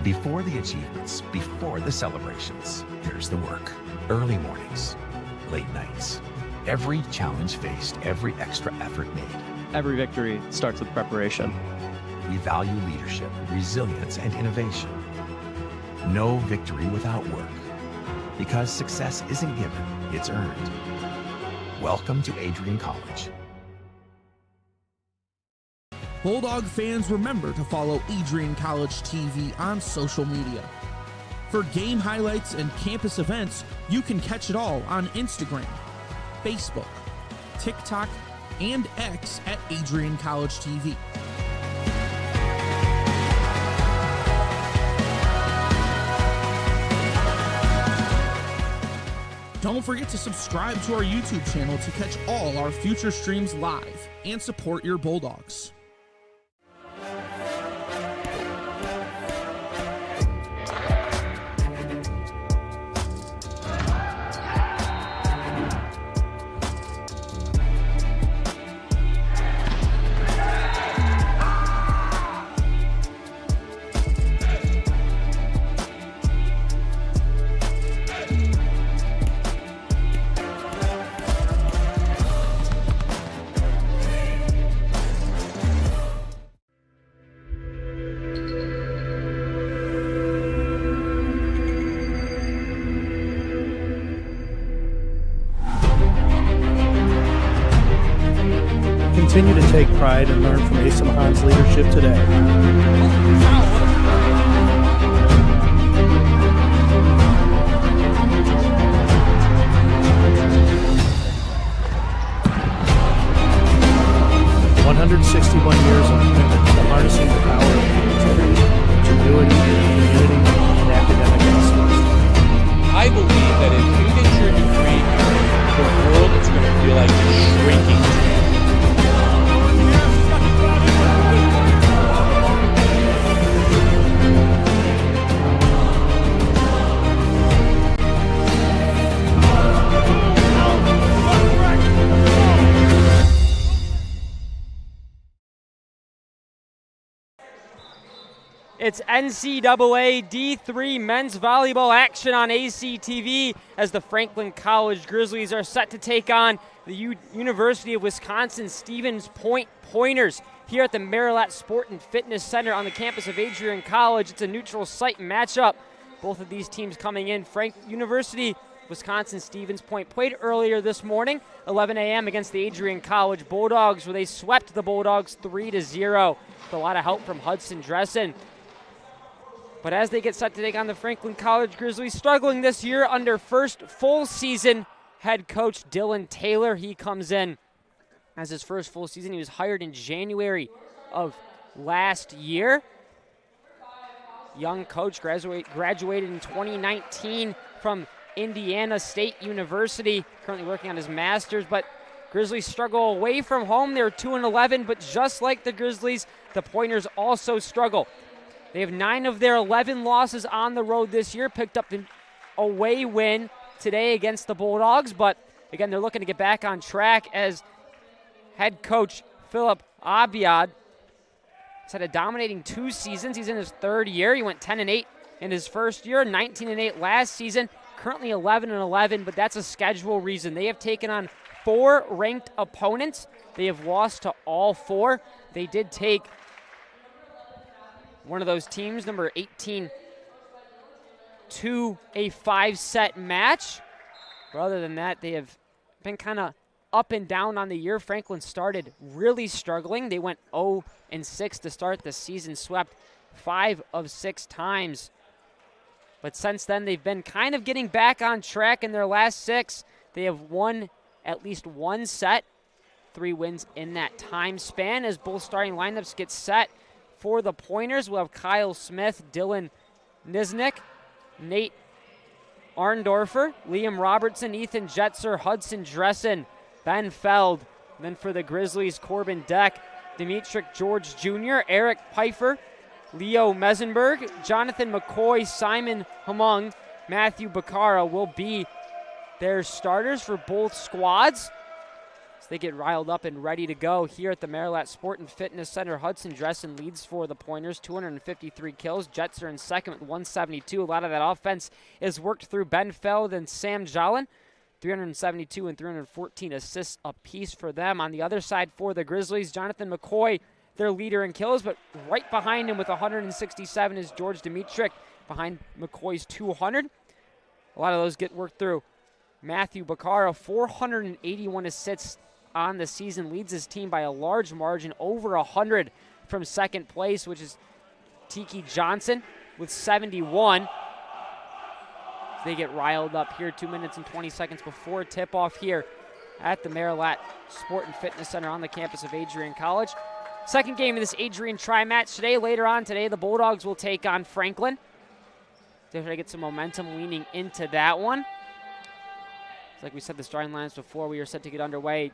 Before the achievements, before the celebrations, there's the work. Early mornings, late nights. Every challenge faced, every extra effort made. Every victory starts with preparation. We value leadership, resilience, and innovation. No victory without work. Because success isn't given, it's earned. Welcome to Adrian College. Bulldog fans, remember to follow AdrianCollegeTV on social media. For game highlights and campus events, you can catch it all on Instagram, Facebook, TikTok, and X at AdrianCollegeTV. Don't forget to subscribe to our YouTube channel to catch all our future streams live and support your Bulldogs. Continue to take pride and learn from Asa Mahan's leadership today. Years of commitment to harnessing the power of creativity, ingenuity, community, and academic excellence. I believe that if you get your degree, the world is going to feel like it's shrinking. It's NCAA D3 men's volleyball action on ACTV as the Franklin College Grizzlies are set to take on the University of Wisconsin-Stevens Point Pointers here at the Marilat Sport and Fitness Center on the campus of Adrian College. It's a neutral site matchup. Both of these teams coming in. University Wisconsin-Stevens Point played earlier this morning, 11 a.m. against the Adrian College Bulldogs, where they swept the Bulldogs 3-0 with a lot of help from Hudson Dressen. But as they get set to take on the Franklin College Grizzlies, struggling this year under first full season head coach Dylan Taylor. He comes in as his first full season. He was hired in January of last year. Young coach, graduated in 2019 from Indiana State University, currently working on his master's, but Grizzlies struggle away from home. They're 2-11, but just like the Grizzlies, the Pointers also struggle. They have 9 of their 11 losses on the road this year, picked up the away win today against the Bulldogs, but again, they're looking to get back on track as head coach Philip Abiad has had a dominating 2 seasons. He's in his 3rd year. He went 10-8 in his first year, 19-8 last season, currently 11-11, but that's a schedule reason. They have taken on 4 ranked opponents. They have lost to all 4. They did take one of those teams, number 18, to a 5-set match. But other than that, they have been kind of up and down on the year. Franklin started really struggling. They went 0-6 to start the season, swept 5 of 6 times. But since then, they've been kind of getting back on track. In their last 6, they have won at least 1 set, 3 wins in that time span as both starting lineups get set For the Pointers, we'll have Kyle Smith, Dylan Niznik, Nate Arndorfer, Liam Robertson, Ethan Jetzer, Hudson Dressen, Ben Feld. And then for the Grizzlies, Corbin Deck, Dimitrik George Jr., Eric Pfeiffer, Leo Mesenberg, Jonathan McCoy, Simon Humung, Matthew Bacara will be their starters for both squads. As they get riled up and ready to go here at the Marilat Sport and Fitness Center. Hudson Dressen leads for the Pointers, 253 kills. Jets are in second with 172. A lot of that offense is worked through Ben Feld and Sam Jolin. 372 and 314 assists apiece for them. On the other side for the Grizzlies, Jonathan McCoy, their leader in kills, but right behind him with 167 is George Dimitrik, behind McCoy's 200. A lot of those get worked through. Matthew Bacara, 481 assists on the season, leads his team by a large margin, over 100 from second place, which is Tiki Johnson with 71. They get riled up here 2 minutes and 20 seconds before tip-off here at the Marilat Sport and Fitness Center on the campus of Adrian College. Second game of this Adrian tri-match today. Later on today, the Bulldogs will take on Franklin. They're going to get some momentum leaning into that one. Like we said, the starting lines before we were set to get underway.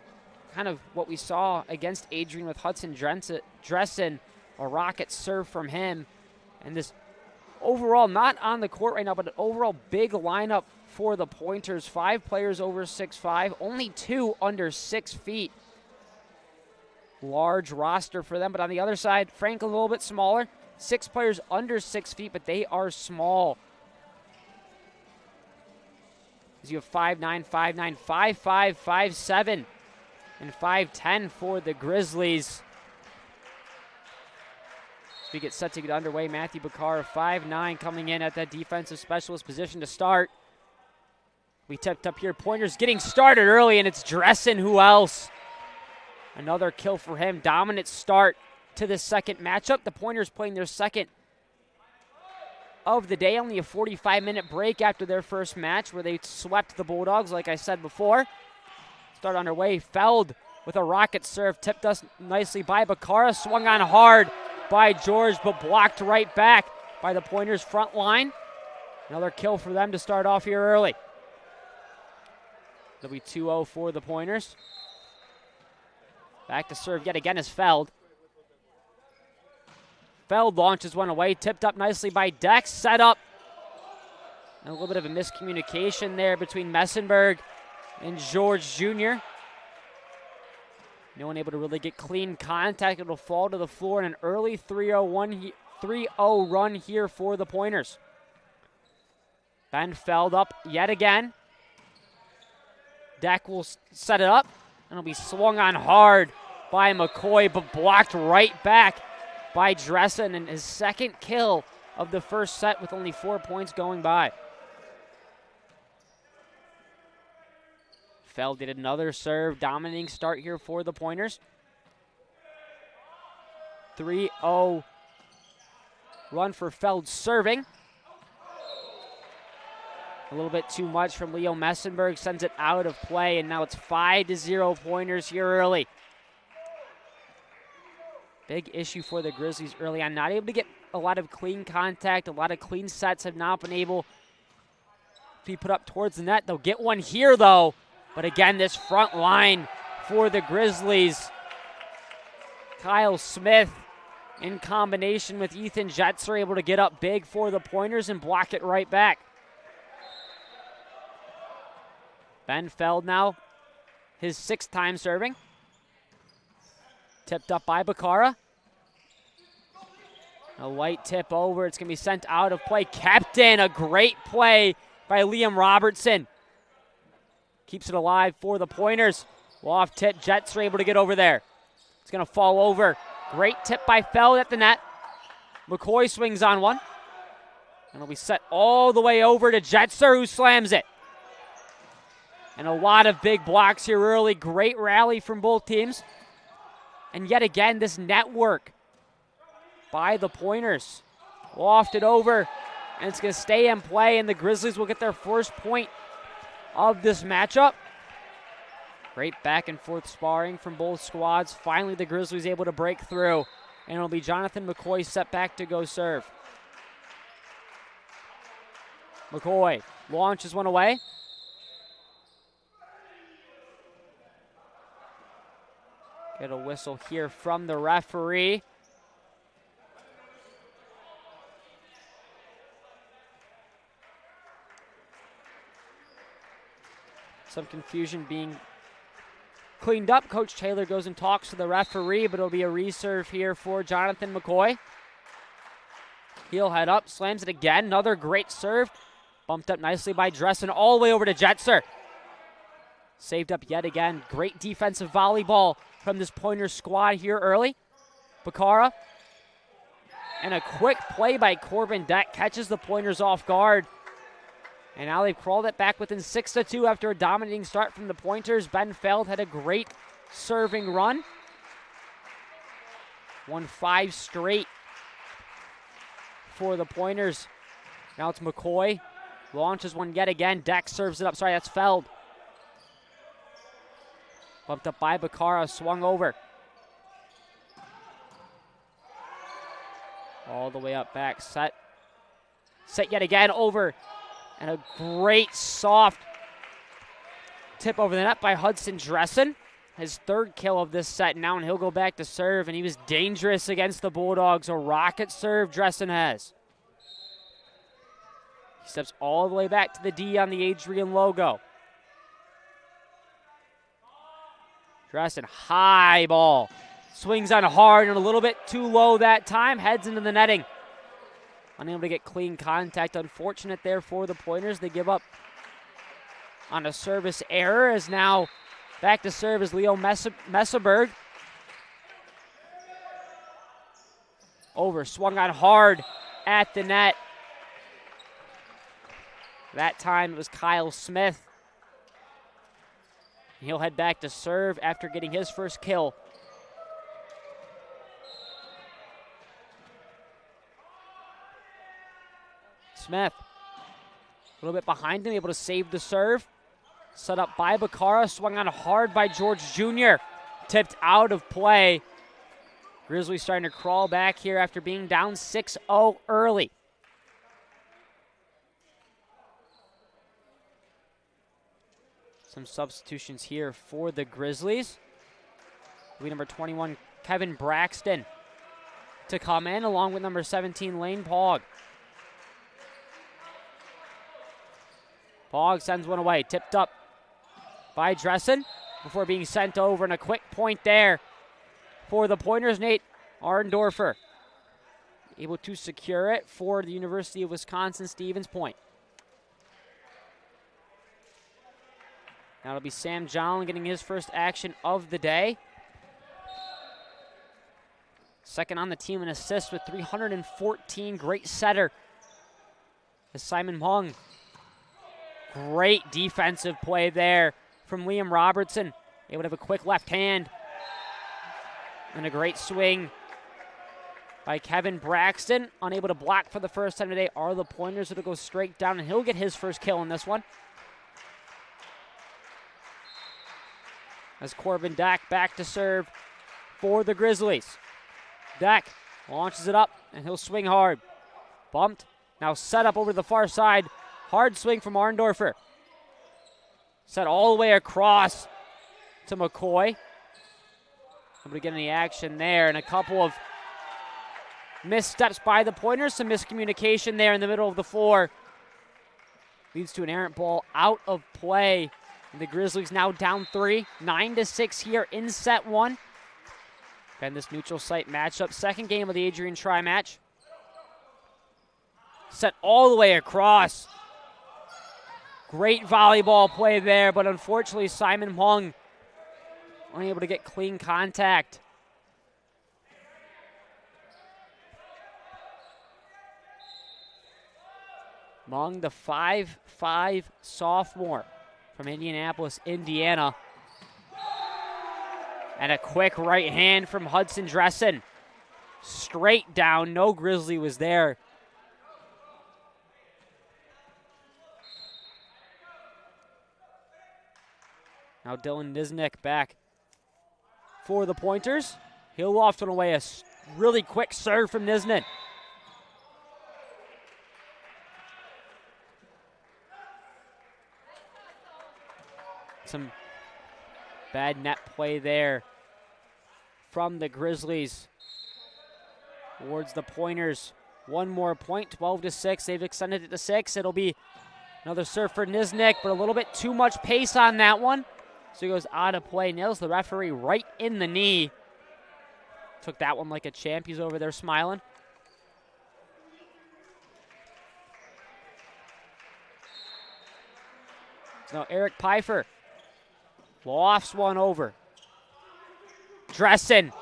Kind of what we saw against Adrian with Hudson Dressen, a rocket serve from him. And this overall, not on the court right now, but an overall big lineup for the Pointers. 5 players over 6'5", only 2 under 6 feet. Large roster for them, but on the other side, Franklin a little bit smaller. 6 players under 6 feet, but they are small. As you have 5'9", 5'9", 5'5", 5'7", and 5'10" for the Grizzlies. As we get set to get underway, Matthew Bacara, 5'9", coming in at that defensive specialist position to start. We tipped up here. Pointers getting started early, and it's Dressen. Who else? Another kill for him. Dominant start to the second matchup. The Pointers playing their second of the day. Only a 45-minute break after their first match where they swept the Bulldogs, like I said before. Start underway. Feld with a rocket serve. Tipped us nicely by Bacara. Swung on hard by George, but blocked right back by the Pointers front line. Another kill for them to start off here early. It'll be 2-0 for the Pointers. Back to serve yet again is Feld. Feld launches one away, tipped up nicely by Dex, set up. And a little bit of a miscommunication there between Messenberg and George Jr. No one able to really get clean contact. It'll fall to the floor in an early 3-0 run here for the Pointers. Ben Feld up yet again. Deck will set it up, and it'll be swung on hard by McCoy, but blocked right back by Dressen, and his second kill of the first set with only 4 points going by. Feld did another serve, dominating start here for the Pointers. 3-0 run for Feld serving. A little bit too much from Leo Messenberg, sends it out of play, and now it's 5-0 Pointers here early. Big issue for the Grizzlies early on. Not able to get a lot of clean contact. A lot of clean sets have not been able to be put up towards the net. They'll get one here, though. But again, this front line for the Grizzlies. Kyle Smith in combination with Ethan Jetzer able to get up big for the Pointers and block it right back. Ben Feld now, his 6th time serving. Tipped up by Bacara. A light tip over. It's going to be sent out of play. Kept in. A great play by Liam Robertson. Keeps it alive for the Pointers. Off tip. Jets are able to get over there. It's going to fall over. Great tip by Feld at the net. McCoy swings on one. And it'll be set all the way over to Jetzer, who slams it. And a lot of big blocks here early. Great rally from both teams. And yet again, this network by the Pointers. Lofted over, and it's going to stay in play, and the Grizzlies will get their first point of this matchup. Great back and forth sparring from both squads. Finally, the Grizzlies able to break through. And it'll be Jonathan McCoy set back to go serve. McCoy launches one away. Get a whistle here from the referee. Some confusion being cleaned up. Coach Taylor goes and talks to the referee, but it'll be a reserve here for Jonathan McCoy. He'll head up, slams it again. Another great serve. Bumped up nicely by Dressen all the way over to Jetzer. Saved up yet again. Great defensive volleyball from this Pointers squad here early. Bakara. And a quick play by Corbin Deck catches the Pointers off guard. And now they've crawled it back within 6-2 after a dominating start from the Pointers. Ben Feld had a great serving run. Won 5 straight for the Pointers. Now it's McCoy. Launches one yet again. Deck serves it up. Sorry, that's Feld. Bumped up by Bakara. Swung over. All the way up back. Set. Set yet again over. And a great soft tip over the net by Hudson Dressen. His 3rd kill of this set now, and he'll go back to serve, and he was dangerous against the Bulldogs. A rocket serve Dressen has. He steps all the way back to the D on the Adrian logo. Dressen, high ball. Swings on hard and a little bit too low that time. Heads into the netting. Unable to get clean contact. Unfortunate there for the Pointers. They give up on a service error, as now back to serve is Leo Messeberg. Over, swung on hard at the net. That time it was Kyle Smith. He'll head back to serve after getting his first kill. Smith, a little bit behind him, able to save the serve. Set up by Bakara, swung on hard by George Jr. Tipped out of play. Grizzlies starting to crawl back here after being down 6-0 early. Some substitutions here for the Grizzlies. Lead number 21, Kevin Braxton, to come in, along with number 17, Lane Pogg. Pogg sends one away, tipped up by Dressen before being sent over, and a quick point there for the Pointers. Nate Arndorfer able to secure it for the University of Wisconsin-Stevens Point. Now it'll be Sam Jolin getting his first action of the day. Second on the team in assists with 314. Great setter as Simon Hung. Great defensive play there from Liam Robertson. Able to have a quick left hand. And a great swing by Kevin Braxton. Unable to block for the first time today are the Pointers. It'll go straight down, and he'll get his first kill in this one. As Corbin Dack back to serve for the Grizzlies. Dack launches it up, and he'll swing hard. Bumped. Now set up over to the far side. Hard swing from Arndorfer. Set all the way across to McCoy. Able to get any action there, and a couple of missteps by the Pointers. Some miscommunication there in the middle of the floor. Leads to an errant ball out of play. And the Grizzlies now down 3, 9-6 here in set 1. And this neutral site matchup, second game of the Adrian tri-match. Set all the way across. Great volleyball play there, but unfortunately Simon Hung unable to get clean contact. Hung, the 5'5" sophomore from Indianapolis, Indiana. And a quick right hand from Hudson Dressen. Straight down, no Grizzly was there. Now Dylan Nisnik back for the Pointers. He'll loft one away, a really quick serve from Niznik. Some bad net play there from the Grizzlies towards the Pointers. One more point, 12-6. They've extended it to 6. It'll be another serve for Niznik, but a little bit too much pace on that one. So he goes out of play, nails the referee right in the knee. Took that one like a champ. He's over there smiling. So now Eric Pfeiffer lofts one over. Dressen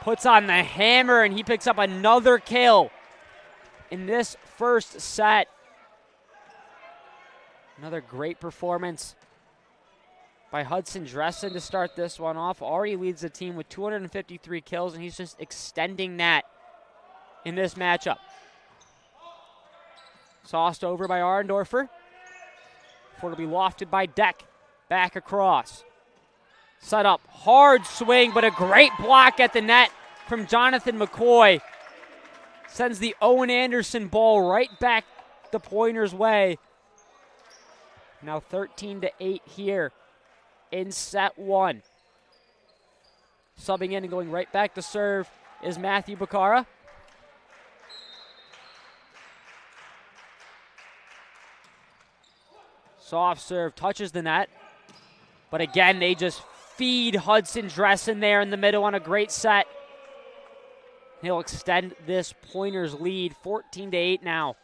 puts on the hammer, and he picks up another kill in this first set. Another great performance by Hudson Dressen to start this one off. Already leads the team with 253 kills, and he's just extending that in this matchup. Sauced over by Arndorfer. Before it'll be lofted by Deck. Back across. Set up. Hard swing, but a great block at the net from Jonathan McCoy. Sends the Owen Anderson ball right back the Pointers' way. Now 13-8 here in set one. Subbing in and going right back to serve is Matthew Bacara. Soft serve, touches the net. But again, they just feed Hudson Dressen there in the middle on a great set. He'll extend this Pointers lead, 14-8 now.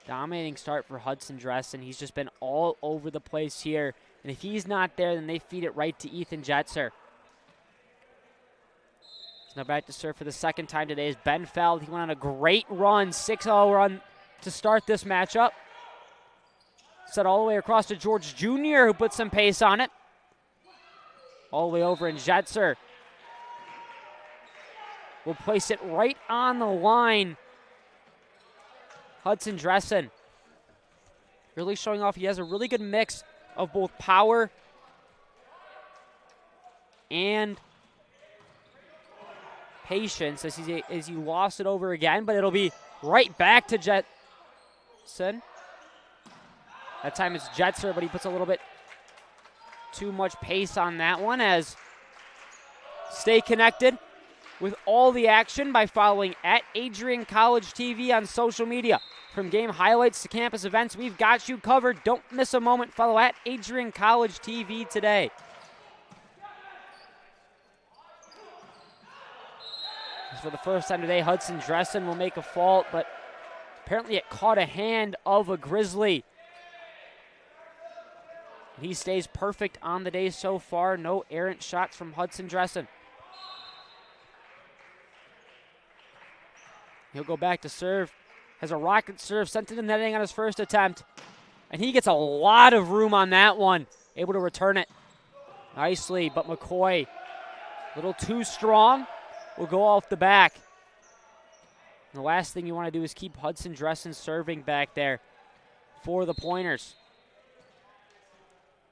Dominating start for Hudson Dressen. He's just been all over the place here. And if he's not there, then they feed it right to Ethan Jetzer. He's now back to serve for the second time today is Ben Feld. He went on a great run, 6-0 run to start this matchup. Set all the way across to George Jr., who put some pace on it. All the way over, and Jetzer will place it right on the line. Hudson Dressen really showing off. He has a really good mix of both power and patience as he lost it over again, but it'll be right back to Jetson. That time it's Jetzer, but he puts a little bit too much pace on that one. As stay connected with all the action by following at AdrianCollegeTV on social media. From game highlights to campus events, we've got you covered. Don't miss a moment. Follow at AdrianCollegeTV today. For the first time today, Hudson Dressen will make a fault, but apparently it caught a hand of a Grizzly. And he stays perfect on the day so far. No errant shots from Hudson Dressen. He'll go back to serve. Has a rocket serve sent to the netting on his first attempt. And he gets a lot of room on that one. Able to return it nicely, but McCoy, a little too strong, will go off the back. And the last thing you want to do is keep Hudson Dressen serving back there for the Pointers.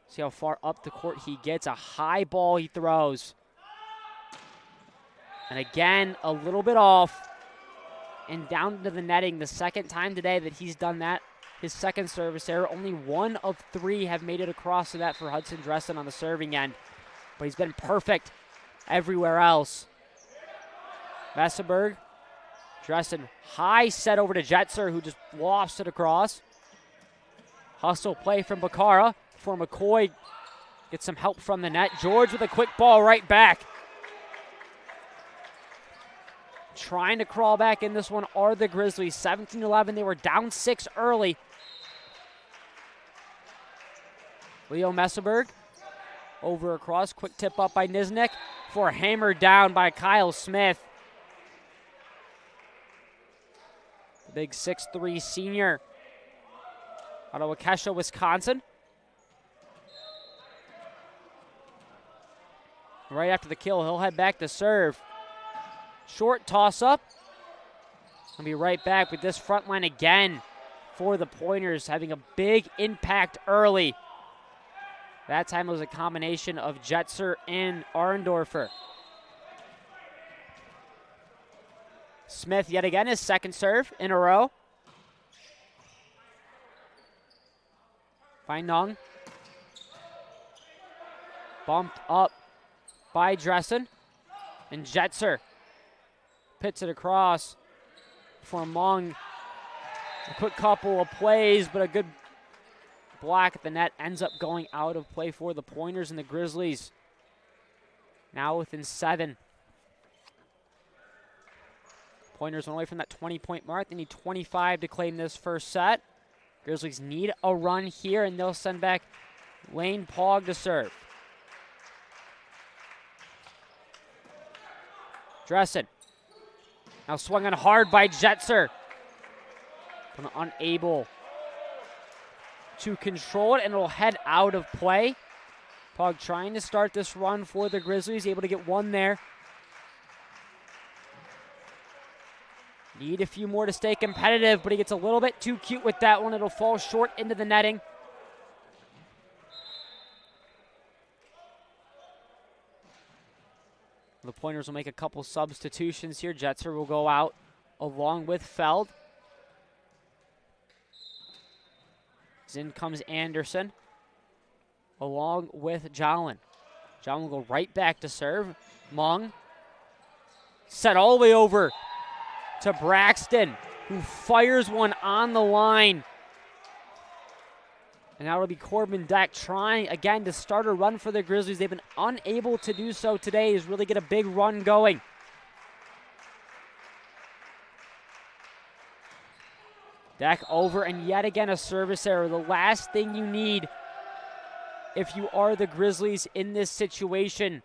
See how far up the court he gets. A high ball he throws. And again, a little bit off. And down to the netting the second time today that he's done that. His second service error. Only 1 of 3 have made it across to that for Hudson Dressen on the serving end. But he's been perfect everywhere else. Messeberg. Dressen high set over to Jetzer, who just lofts it across. Hustle play from Bacara before McCoy gets some help from the net. George with a quick ball right back. Trying to crawl back in this one are the Grizzlies. 17-11, they were down 6 early. Leo Messeberg over across, quick tip up by Niznik for hammered down by Kyle Smith. The big 6'3" senior out of Waukesha, Wisconsin. Right after the kill, he'll head back to serve. Short toss-up. I'll be right back with this front line again for the Pointers, having a big impact early. That time it was a combination of Jetzer and Arndorfer. Smith yet again, his second serve in a row. By Nung. Bumped up by Dressen. And Jetser pits it across for Mung. A quick couple of plays, but a good block at the net ends up going out of play for the Pointers, and the Grizzlies now within 7. Pointers went away from that 20-point mark. They need 25 to claim this first set. Grizzlies need a run here, and they'll send back Lane Pogg to serve. Dressen. Now swung on hard by Jetser. But unable to control it, and it'll head out of play. Pogg trying to start this run for the Grizzlies, able to get one there. Need a few more to stay competitive, but he gets a little bit too cute with that one. It'll fall short into the netting. The Pointers will make a couple substitutions here. Jetser will go out along with Feld. In comes Anderson along with Jolin. Jolin will go right back to serve. Mung set all the way over to Braxton, who fires one on the line. And now it'll be Corbin Deck trying again to start a run for the Grizzlies. They've been unable to do so today, is really get a big run going. Deck over, and yet again a service error. The last thing you need if you are the Grizzlies in this situation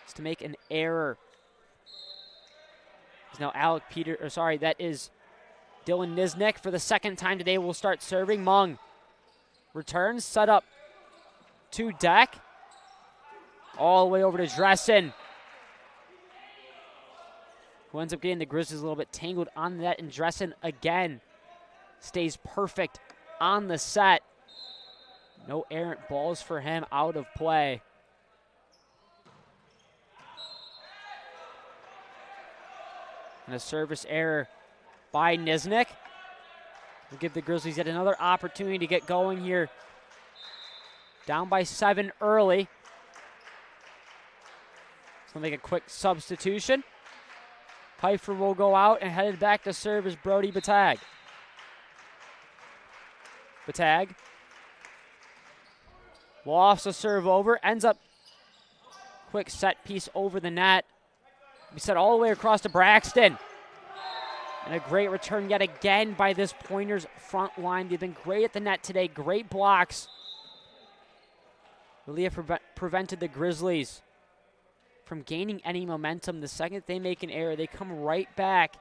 is to make an error. It's now that is Dylan Niznik for the second time today will start serving. Mung returns, set up to Deck. All the way over to Dressen, who ends up getting the Grizzlies a little bit tangled on the net, and Dressen again stays perfect on the set. No errant balls for him out of play. And a service error by Niznik will give the Grizzlies yet another opportunity to get going here. Down by 7 early. So make a quick substitution. Pfeiffer will go out, and headed back to serve is Brody Batag. Batag lofts a serve over, ends up quick set piece over the net. We set all the way across to Braxton. And a great return yet again by this Pointers front line. They've been great at the net today, great blocks. Really have prevented the Grizzlies from gaining any momentum. The second they make an error, they come right back.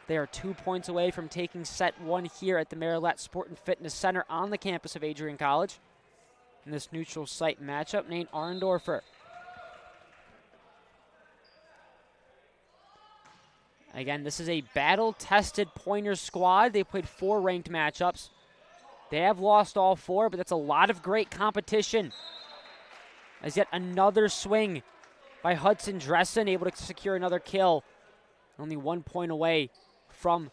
They are 2 points away from taking set 1 here at the Marilette Sport and Fitness Center on the campus of Adrian College. In this neutral site matchup, Nate Arndorfer. Again, this is a battle-tested Pointers squad. They played 4 ranked matchups. They have lost all 4, but that's a lot of great competition. As yet another swing by Hudson Dressen, able to secure another kill. Only 1 point away from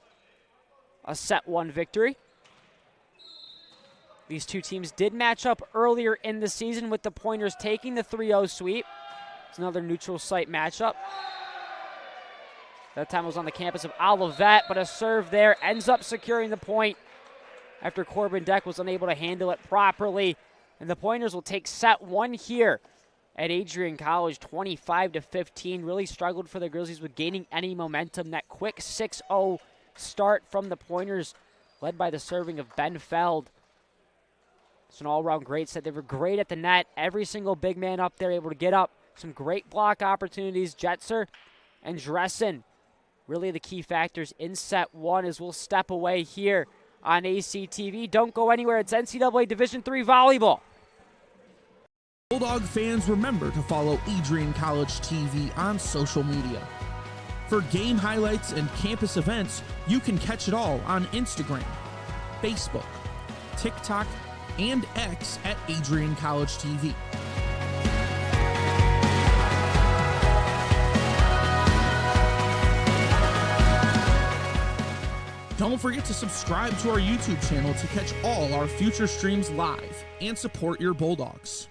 a set 1 victory. These two teams did match up earlier in the season with the Pointers taking the 3-0 sweep. It's another neutral site matchup. That time it was on the campus of Olivet, but a serve there ends up securing the point after Corbin Deck was unable to handle it properly. And the Pointers will take set 1 here at Adrian College, 25-15. Really struggled for the Grizzlies with gaining any momentum. That quick 6-0 start from the Pointers, led by the serving of Ben Feld. It's an all-around great set. They were great at the net. Every single big man up there able to get up. Some great block opportunities. Jetser and Dressen, really the key factors in set 1 as we'll step away here on ACTV. Don't go anywhere. It's NCAA Division III Volleyball. Bulldog fans, remember to follow Adrian College TV on social media. For game highlights and campus events, you can catch it all on Instagram, Facebook, TikTok, and X at AdrianCollegeTV. Don't forget to subscribe to our YouTube channel to catch all our future streams live and support your Bulldogs.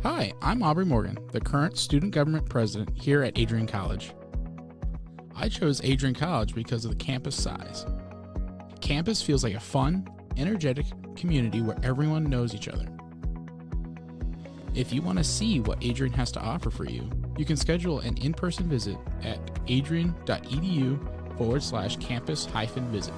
Hi, I'm Aubrey Morgan, the current student government president here at Adrian College. I chose Adrian College because of the campus size. Campus feels like a fun, energetic community where everyone knows each other. If you want to see what Adrian has to offer for you, you can schedule an in-person visit at adrian.edu/campus-visit.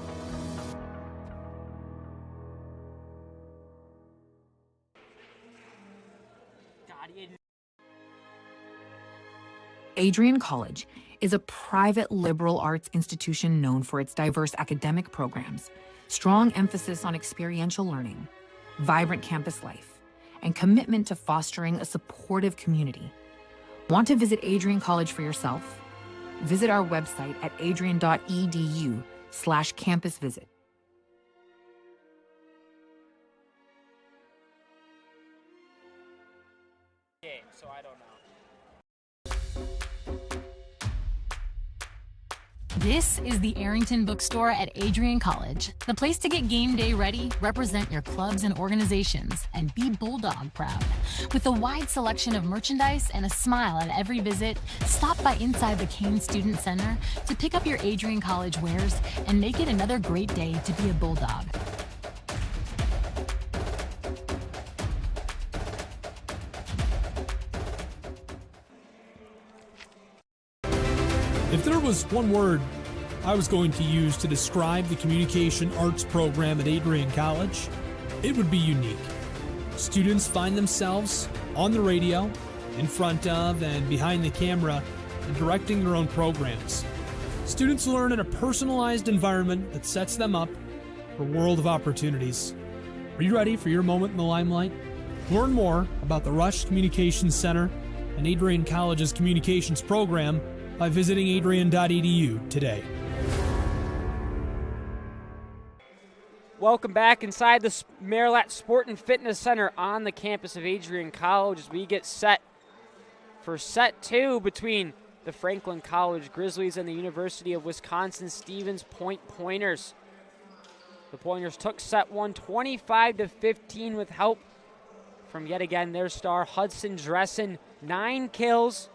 Adrian College is a private liberal arts institution known for its diverse academic programs, strong emphasis on experiential learning, vibrant campus life, and commitment to fostering a supportive community. Want to visit Adrian College for yourself? Visit our website at adrian.edu/campus-visit. So I don't know. This is the Arrington Bookstore at Adrian College, the place to get game day ready, represent your clubs and organizations, and be Bulldog proud. With a wide selection of merchandise and a smile at every visit, stop by inside the Kane Student Center to pick up your Adrian College wares and make it another great day to be a Bulldog. If there was one word I was going to use to describe the communication arts program at Adrian College, it would be unique. Students find themselves on the radio, in front of and behind the camera, and directing their own programs. Students learn in a personalized environment that sets them up for a world of opportunities. Are you ready for your moment in the limelight? Learn more about the Rush Communications Center and Adrian College's communications program by visiting adrian.edu today. Welcome back inside the Marilat Sport and Fitness Center on the campus of Adrian College as we get set for set two between the Franklin College Grizzlies and the University of Wisconsin-Stevens Point Pointers. The Pointers took set one 25-15 with help from yet again their star Hudson Dressen. 9 kills,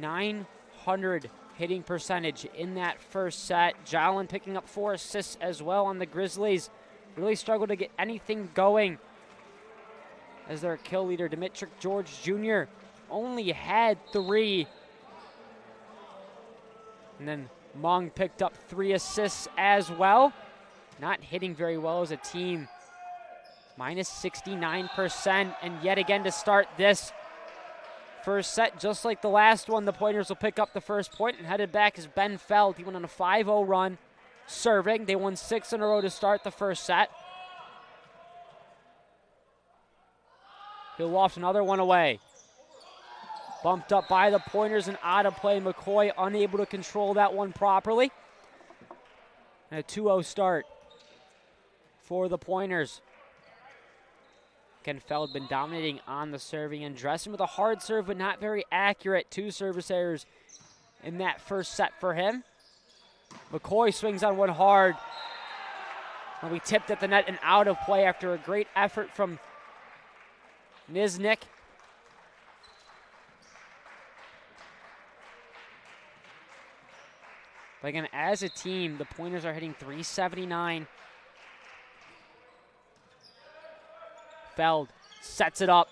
900 hitting percentage in that first set. Jalen picking up 4 assists as well on the Grizzlies. Really struggled to get anything going as their kill leader, Dimitri George Jr., only had 3. And then Mung picked up 3 assists as well. Not hitting very well as a team. Minus 69%, and yet again to start this first set, just like the last one, the Pointers will pick up the first point, and headed back is Ben Feld. He went on a 5-0 run serving. They won 6 in a row to start the first set. He'll loft another one away. Bumped up by the Pointers and out of play. McCoy unable to control that one properly. And a 2-0 start for the Pointers. Ken Feld been dominating on the serving and Dressen with a hard serve, but not very accurate. 2 service errors in that first set for him. McCoy swings on one hard. And we tipped at the net and out of play after a great effort from Niznik. But again, as a team, the Pointers are hitting .379. Feld sets it up.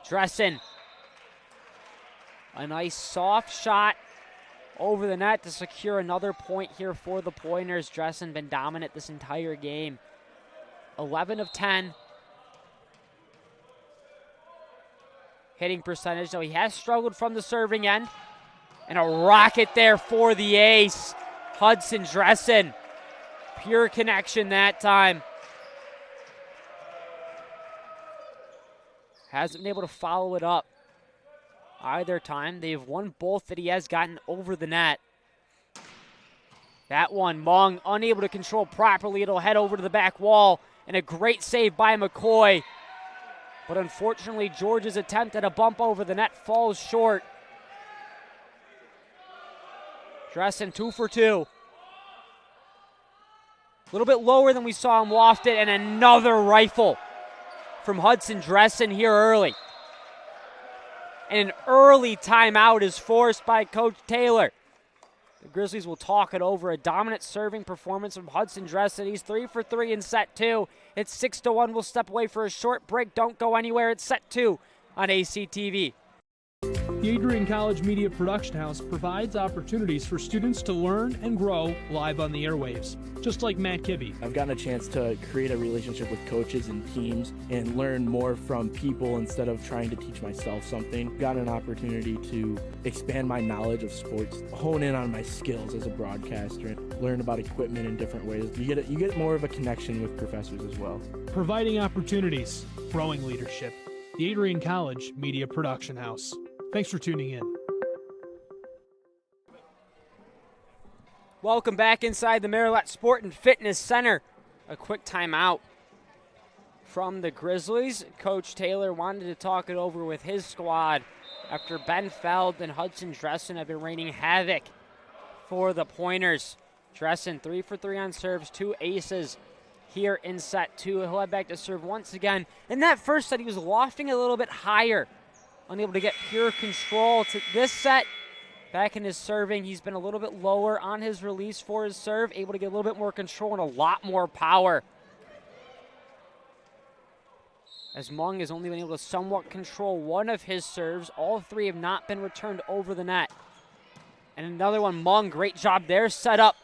Dressen. A nice soft shot over the net to secure another point here for the Pointers. Dressen been dominant this entire game. 11 of 10. Hitting percentage, though he has struggled from the serving end. And a rocket there for the ace. Hudson Dressen. Pure connection that time. Hasn't been able to follow it up either time. They've won both that he has gotten over the net. That one, Mung unable to control properly. It'll head over to the back wall, and a great save by McCoy. But unfortunately, George's attempt at a bump over the net falls short. Dressen 2 for 2. A little bit lower than we saw him loft it, and another rifle from Hudson Dressen here early. And an early timeout is forced by Coach Taylor. The Grizzlies will talk it over. A dominant serving performance from Hudson Dressen. He's 3 for 3 in set 2. It's 6-1. We'll step away for a short break. Don't go anywhere. It's set 2 on ACTV. The Adrian College Media Production House provides opportunities for students to learn and grow live on the airwaves, just like Matt Kibbe. I've gotten a chance to create a relationship with coaches and teams and learn more from people instead of trying to teach myself something. Got an opportunity to expand my knowledge of sports, hone in on my skills as a broadcaster, and learn about equipment in different ways. You get more of a connection with professors as well. Providing opportunities, growing leadership. The Adrian College Media Production House. Thanks for tuning in. Welcome back inside the Marillette Sport and Fitness Center. A quick timeout from the Grizzlies. Coach Taylor wanted to talk it over with his squad after Ben Feld and Hudson Dressen have been raining havoc for the Pointers. Dressen 3 for 3 on serves, 2 aces here in set 2. He'll head back to serve once again. In that first set, he was lofting a little bit higher, unable to get pure control. To this set, back in his serving, he's been a little bit lower on his release for his serve, able to get a little bit more control and a lot more power. As Mung has only been able to somewhat control one of his serves. All 3 have not been returned over the net. And another one, Mung, great job there. Set up.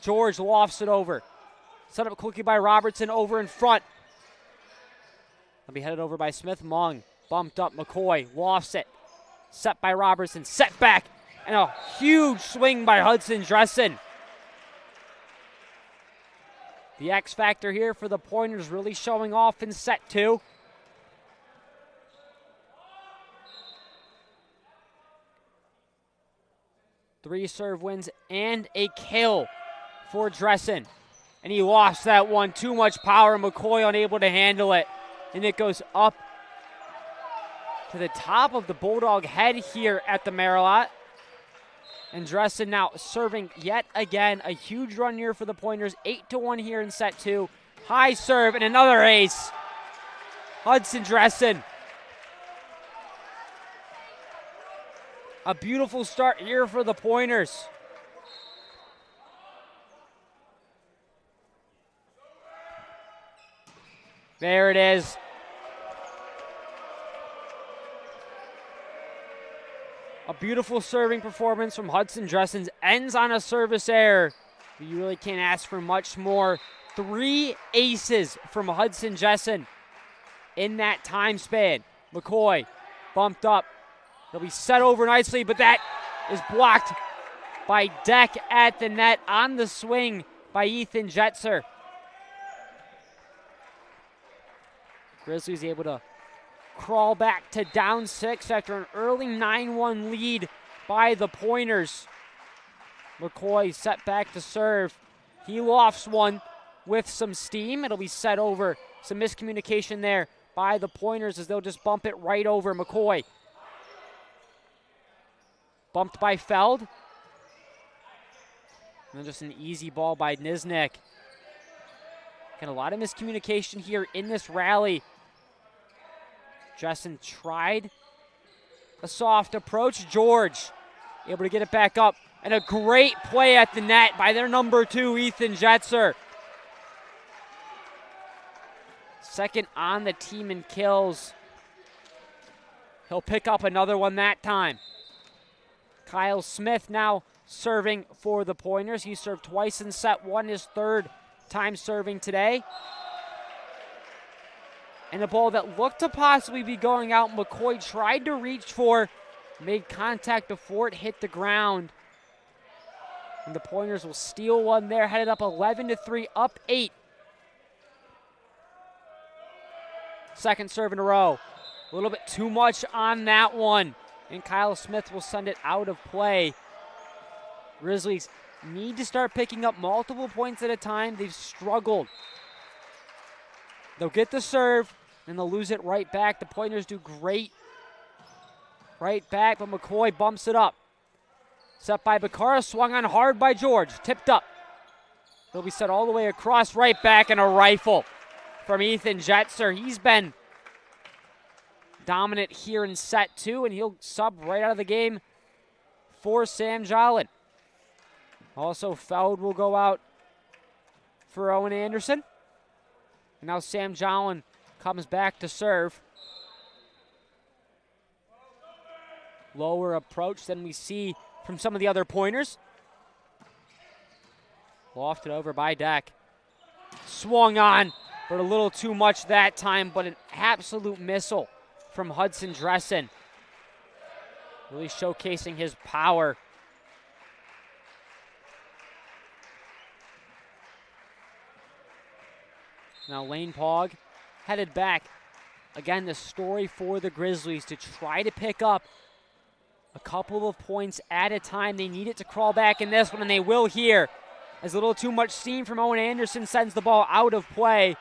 George lofts it over. Set up quickly by Robertson over in front. It'll be headed over by Smith. Mung bumped up. McCoy lofts it. Set by Robertson. Set back. And a huge swing by Hudson Dressen. The X factor here for the Pointers really showing off in set 2. Three serve wins and a kill for Dressen. And he lost that one. Too much power. McCoy unable to handle it. And it goes up to the top of the Bulldog head here at the Marillette. And Dressen now serving yet again. A huge run here for the Pointers. 8-1 here in set 2. High serve and another ace. Hudson Dressen. A beautiful start here for the Pointers. There it is. A beautiful serving performance from Hudson Dressen. Ends on a service error. But you really can't ask for much more. 3 aces from Hudson Dressen in that time span. McCoy bumped up. They'll be set over nicely, but that is blocked by Deck at the net on the swing by Ethan Jetzer. Grizzlies able to crawl back to down 6 after an early 9-1 lead by the Pointers. McCoy set back to serve. He lofts one with some steam. It'll be set over. Some miscommunication there by the Pointers as they'll just bump it right over McCoy. Bumped by Feld. And then just an easy ball by Niznik. Got a lot of miscommunication here in this rally. Dressen tried a soft approach. George able to get it back up. And a great play at the net by their number 2, Ethan Jetzer. Second on the team in kills. He'll pick up another one that time. Kyle Smith now serving for the Pointers. He served twice in set 1, his 3rd time serving today. And a ball that looked to possibly be going out, McCoy tried to reach for, made contact before it hit the ground. And the Pointers will steal one there, headed up 11-3, up 8. Second serve in a row. A little bit too much on that one. And Kyle Smith will send it out of play. Grizzlies need to start picking up multiple points at a time. They've struggled. They'll get the serve, and they'll lose it right back. The Pointers do great right back, but McCoy bumps it up. Set by Bakara, swung on hard by George, tipped up. It'll be set all the way across, right back, and a rifle from Ethan Jetzer. He's been dominant here in set 2, and he'll sub right out of the game for Sam Jolin. Also, Feld will go out for Owen Anderson. And now Sam Jolin comes back to serve. Lower approach than we see from some of the other pointers. Lofted over by Deck. Swung on, but a little too much that time, but an absolute missile from Hudson Dressen. Really showcasing his power. Now Lane Pogg headed back. Again, the story for the Grizzlies to try to pick up a couple of points at a time. They need it to crawl back in this one, and they will here. As a little too much steam from Owen Anderson sends the ball out of play.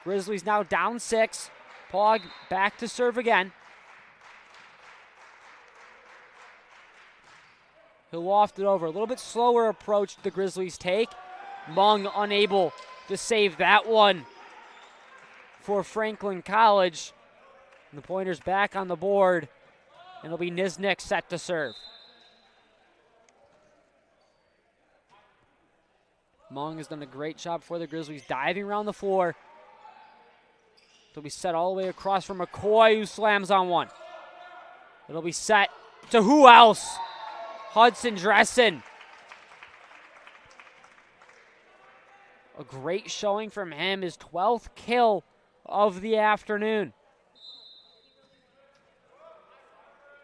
Grizzlies now down 6. Pogg back to serve again. He'll loft it over. A little bit slower approach the Grizzlies take. Mung unable to save that one for Franklin College. And the pointer's back on the board. And it'll be Niznik set to serve. Mung has done a great job for the Grizzlies, diving around the floor. It'll be set all the way across from McCoy, who slams on one. It'll be set to who else? Hudson Dressen. A great showing from him, his 12th kill of the afternoon.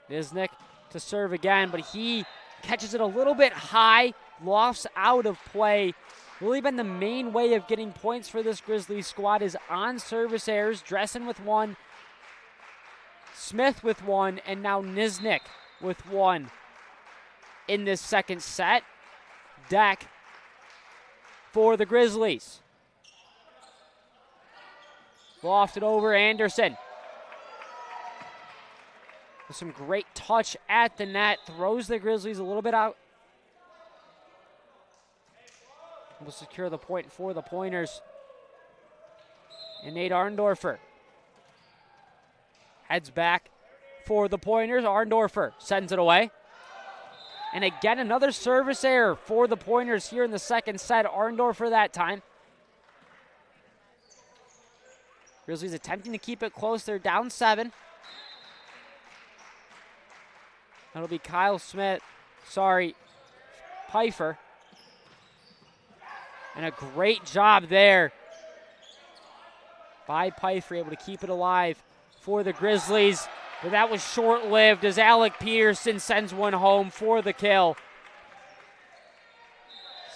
Niznik to serve again, but he catches it a little bit high, lofts out of play. Really been the main way of getting points for this Grizzlies squad is on service errors. Dressen with one, Smith with one, and now Niznik with one in this second set. Deck for the Grizzlies. Lofted over Anderson. With some great touch at the net. Throws the Grizzlies a little bit out. Will secure the point for the Pointers. And Nate Arndorfer heads back for the Pointers. Arndorfer sends it away. And again, another service error for the Pointers here in the second set. Arndorfer that time. Grizzlies attempting to keep it close. They're down 7. That'll be Pfeiffer. And a great job there by Pfeiffer, able to keep it alive for the Grizzlies. But that was short-lived as Alec Peterson sends one home for the kill.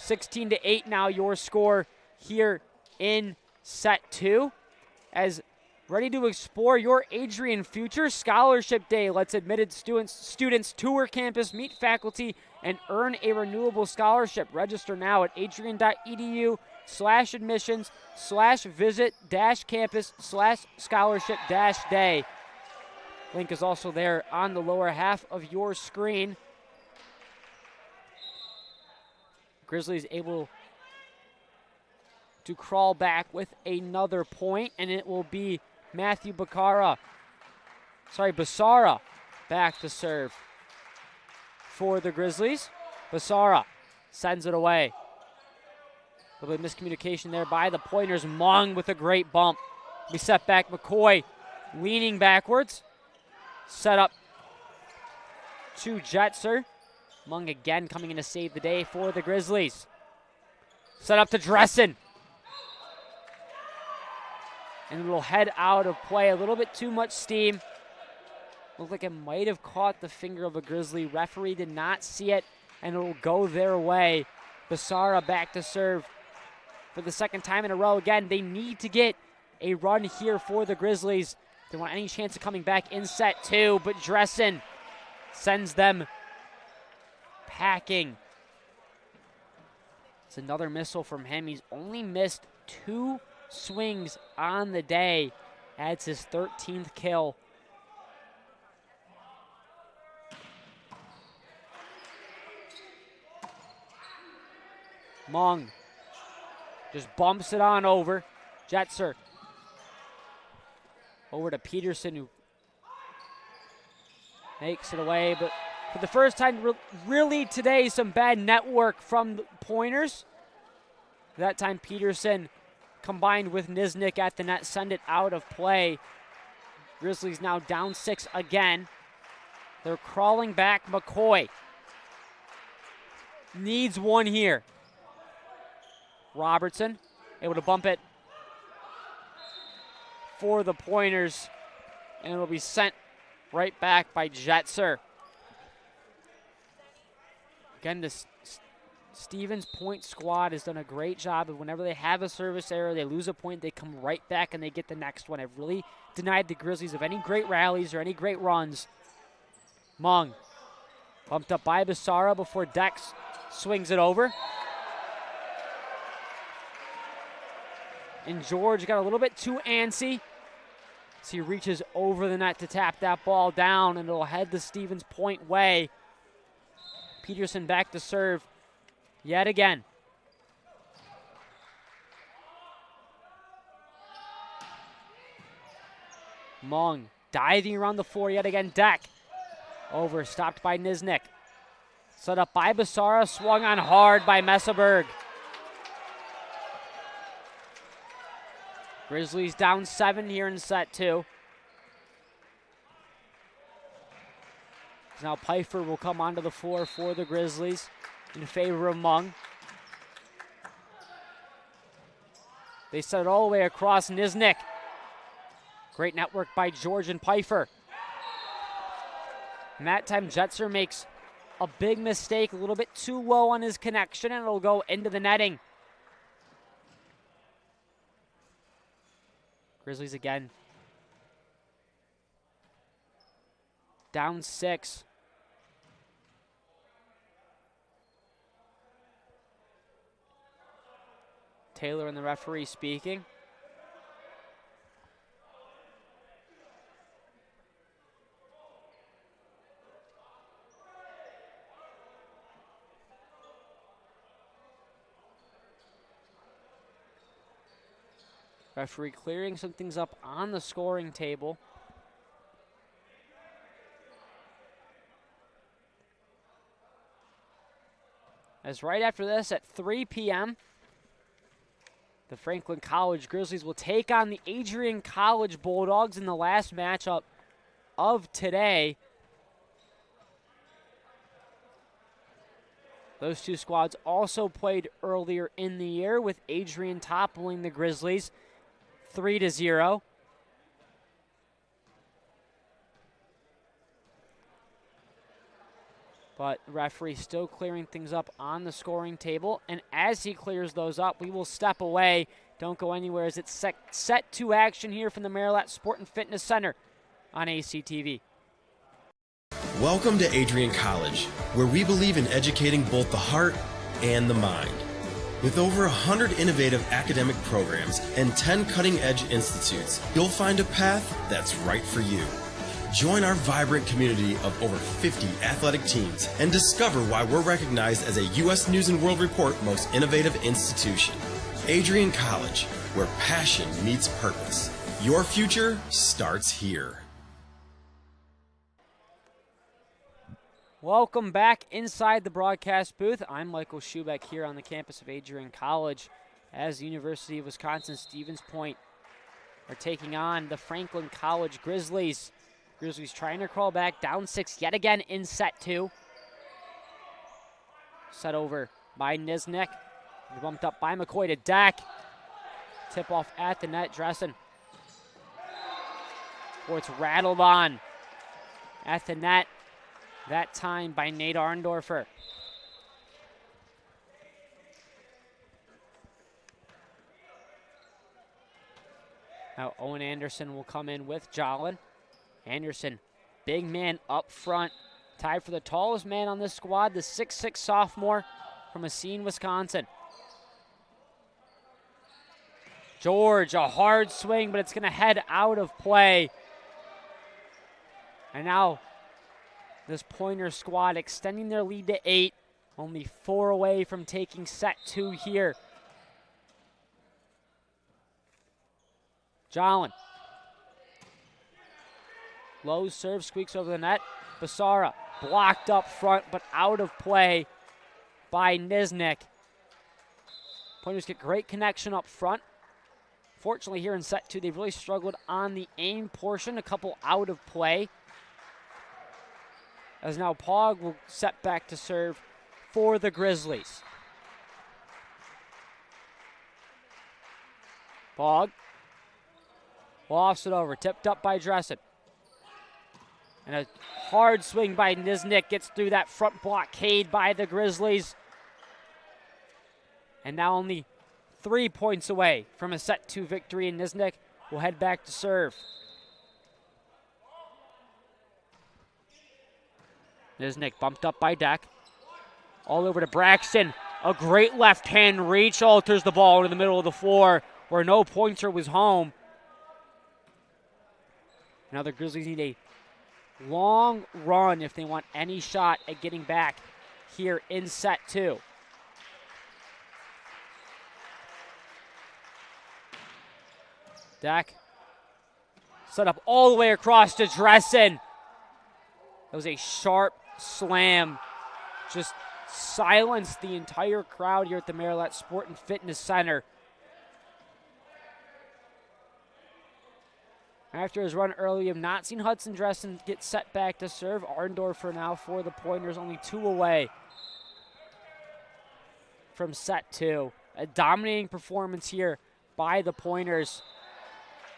16-8 now your score here in set 2. As ready to explore your Adrian future, Scholarship Day lets admitted students tour campus, meet faculty, and earn a renewable scholarship. Register now at adrian.edu/admission/visit-campus/scholarship-day. Link is also there on the lower half of your screen. Grizzlies able to crawl back with another point, and it will be Basara back to serve for the Grizzlies. Basara sends it away. A little bit of miscommunication there by the Pointers. Mung with a great bump. We set back McCoy leaning backwards. Set up to Jetzer. Mung again coming in to save the day for the Grizzlies. Set up to Dressen. And it'll head out of play. A little bit too much steam. Looked like it might have caught the finger of a Grizzly. Referee did not see it, and it'll go their way. Basara back to serve for the second time in a row. Again, they need to get a run here for the Grizzlies. They want any chance of coming back in set 2, but Dressen sends them packing. It's another missile from him. He's only missed 2 swings on the day. Adds his 13th kill. Mung just bumps it on over. Jetser over to Peterson, who makes it away. But for the first time really today, some bad network from the pointers. That time Peterson combined with Niznik at the net send it out of play. Grizzlies now down 6 again. They're crawling back. McCoy needs one here. Robertson able to bump it for the pointers, and it'll be sent right back by Jetser. Again, this Stevens point squad has done a great job of whenever they have a service error, they lose a point, they come right back and they get the next one. I've really denied the Grizzlies of any great rallies or any great runs. Mung bumped up by Basara before Dex swings it over. And George got a little bit too antsy as he reaches over the net to tap that ball down, and it'll head the Stevens point way. Peterson back to serve yet again. Mung diving around the floor yet again. Deck over, stopped by Niznik. Set up by Basara, swung on hard by Messeberg. Grizzlies down 7 here in set 2. Now Pfeiffer will come onto the floor for the Grizzlies in favor of Mung. They set it all the way across. Niznik. Great network by George and Pfeiffer. And that time Jetser makes a big mistake, a little bit too low on his connection, and it'll go into the netting. Grizzlies again. Down 6. Taylor and the referee speaking. Referee clearing some things up on the scoring table. As right after this at 3 p.m., the Franklin College Grizzlies will take on the Adrian College Bulldogs in the last matchup of today. Those two squads also played earlier in the year, with Adrian toppling the Grizzlies 3-0. But the referee still clearing things up on the scoring table. And as he clears those up, we will step away. Don't go anywhere as it's set to action here from the Marilat Sport and Fitness Center on ACTV. Welcome to Adrian College, where we believe in educating both the heart and the mind. With over 100 innovative academic programs and 10 cutting-edge institutes, you'll find a path that's right for you. Join our vibrant community of over 50 athletic teams and discover why we're recognized as a U.S. News & World Report Most Innovative Institution. Adrian College, where passion meets purpose. Your future starts here. Welcome back inside the broadcast booth. I'm Michael Schubeck here on the campus of Adrian College as the University of Wisconsin-Stevens Point are taking on the Franklin College Grizzlies. Grizzlies trying to crawl back, down 6 yet again in set 2. Set over by Niznik. Bumped up by McCoy to Dak. Tip off at the net, Dressen. Or it's rattled on at the net. That time by Nate Arndorfer. Now Owen Anderson will come in with Jolin. Anderson, big man up front, tied for the tallest man on this squad, the 6'6" sophomore from Racine, Wisconsin. George, a hard swing, but it's going to head out of play. And now this Pointer squad extending their lead to 8 Only 4 away from taking set 2 here. Jolin. Low serve squeaks over the net. Basara blocked up front, but out of play by Niznik. Pointers get great connection up front. Fortunately, here in set 2, they've really struggled on the aim portion, a couple out of play. As now Pog will set back to serve for the Grizzlies. Pog lofts it over, tipped up by Dressen. And a hard swing by Niznik gets through that front blockade by the Grizzlies. And now only 3 points away from a set 2 victory, and Niznik will head back to serve. Niznik bumped up by Deck. All over to Braxton. A great left-hand reach alters the ball into the middle of the floor where no pointer was home. Now the Grizzlies need a long run if they want any shot at getting back here in set 2. Deck set up all the way across to Dressen. That was a sharp slam. Just silenced the entire crowd here at the Maryland Sport and Fitness Center. After his run early, we have not seen Hudson Dressen get set back to serve. Arndorfer now for the Pointers, only 2 away from set 2. A dominating performance here by the Pointers.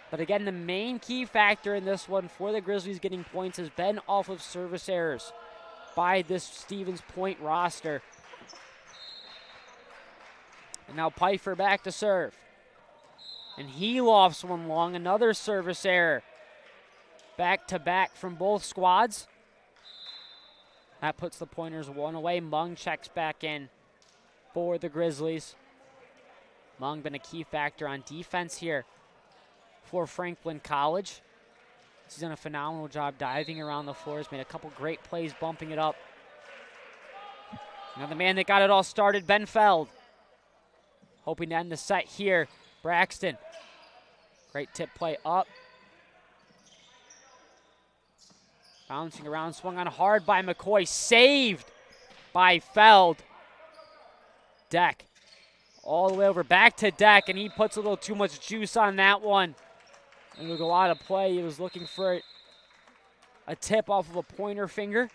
But again, the main key factor in this one for the Grizzlies getting points has been off of service errors by this Stevens Point roster. And now Pfeiffer back to serve. And he lofts one long, another service error. Back to back from both squads. That puts the Pointers 1 away. Mung checks back in for the Grizzlies. Mung been a key factor on defense here for Franklin College. He's done a phenomenal job diving around the floor. He's made a couple great plays bumping it up. Now the man that got it all started, Ben Feld. Hoping to end the set here. Braxton. Great tip play up. Bouncing around, swung on hard by McCoy. Saved by Feld. Deck. All the way over back to Deck, and he puts a little too much juice on that one. And it'll go out of play. He was looking for a tip off of a pointer finger,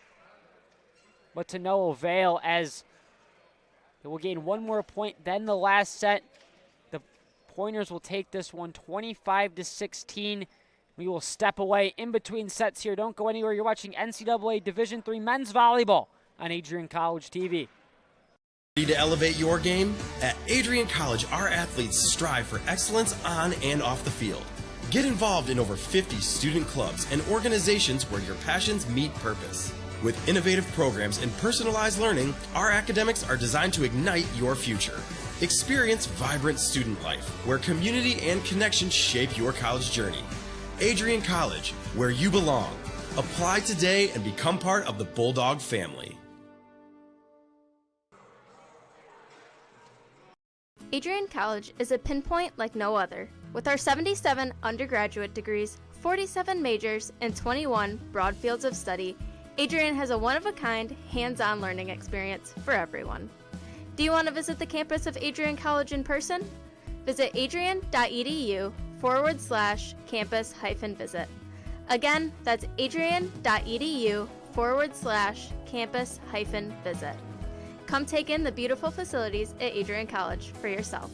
but to no avail, as it will gain 1 more point than the last set. The Pointers will take this one 25-16. We will step away in between sets here. Don't go anywhere. You're watching NCAA Division III Men's Volleyball on Adrian College TV. Ready to elevate your game? At Adrian College, our athletes strive for excellence on and off the field. Get involved in over 50 student clubs and organizations where your passions meet purpose. With innovative programs and personalized learning, our academics are designed to ignite your future. Experience vibrant student life, where community and connection shape your college journey. Adrian College, where you belong. Apply today and become part of the Bulldog family. Adrian College is a pinpoint like no other. With our 77 undergraduate degrees, 47 majors, and 21 broad fields of study, Adrian has a one-of-a-kind, hands-on learning experience for everyone. Do you want to visit the campus of Adrian College in person? Visit adrian.edu/campus-visit. Again, that's adrian.edu/campus-visit. Come take in the beautiful facilities at Adrian College for yourself.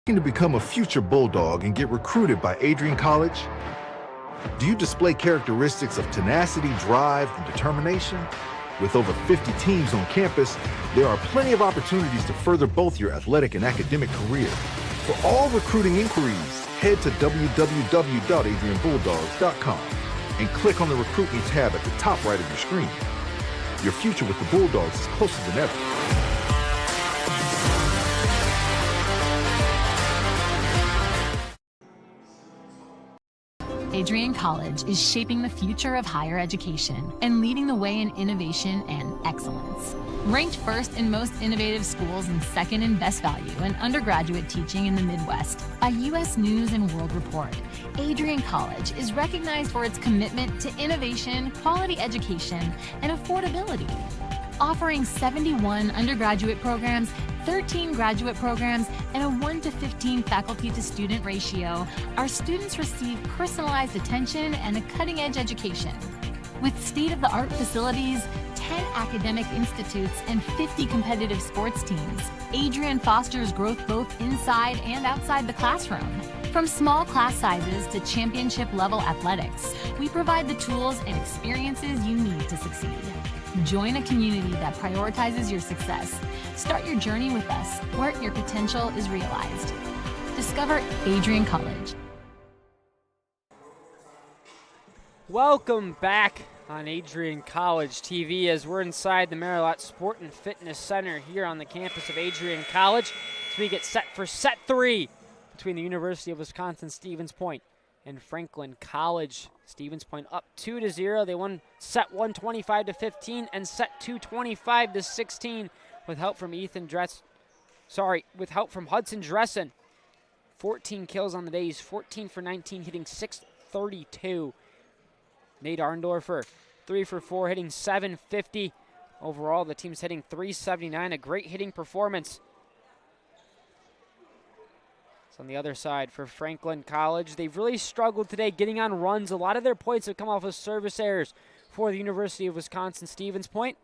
Looking to become a future Bulldog and get recruited by Adrian College? Do you display characteristics of tenacity, drive, and determination? With over 50 teams on campus, there are plenty of opportunities to further both your athletic and academic career. For all recruiting inquiries, head to www.adrianbulldogs.com and click on the Recruit Me tab at the top right of your screen. Your future with the Bulldogs is closer than ever. Adrian College is shaping the future of higher education and leading the way in innovation and excellence. Ranked first in most innovative schools and second in best value in undergraduate teaching in the Midwest by U.S. News and World Report, Adrian College is recognized for its commitment to innovation, quality education, and affordability. Offering 71 undergraduate programs, 13 graduate programs, and a 1-to-15 faculty-to-student ratio, our students receive personalized attention and a cutting-edge education. With state-of-the-art facilities, 10 academic institutes, and 50 competitive sports teams, Adrian fosters growth both inside and outside the classroom. From small class sizes to championship-level athletics, we provide the tools and experiences you need to succeed. Join a community that prioritizes your success. Start your journey with us, where your potential is realized. Discover Adrian College. Welcome back on Adrian College TV as we're inside the Marilot Sport and Fitness Center here on the campus of Adrian College as we get set for set 3 between the University of Wisconsin-Stevens Point and Franklin College. Stevens Point up 2-0. They won set 1 25-15 and set 2 25-16 with help from with help from Hudson Dressen. 14 kills on the day. He's 14 for 19, hitting .632. Nate Arndorfer, 3 for 4, hitting .750. Overall, the team's hitting .379, a great hitting performance. So on the other side for Franklin College, they've really struggled today getting on runs. A lot of their points have come off of service errors for the University of Wisconsin-Stevens Point.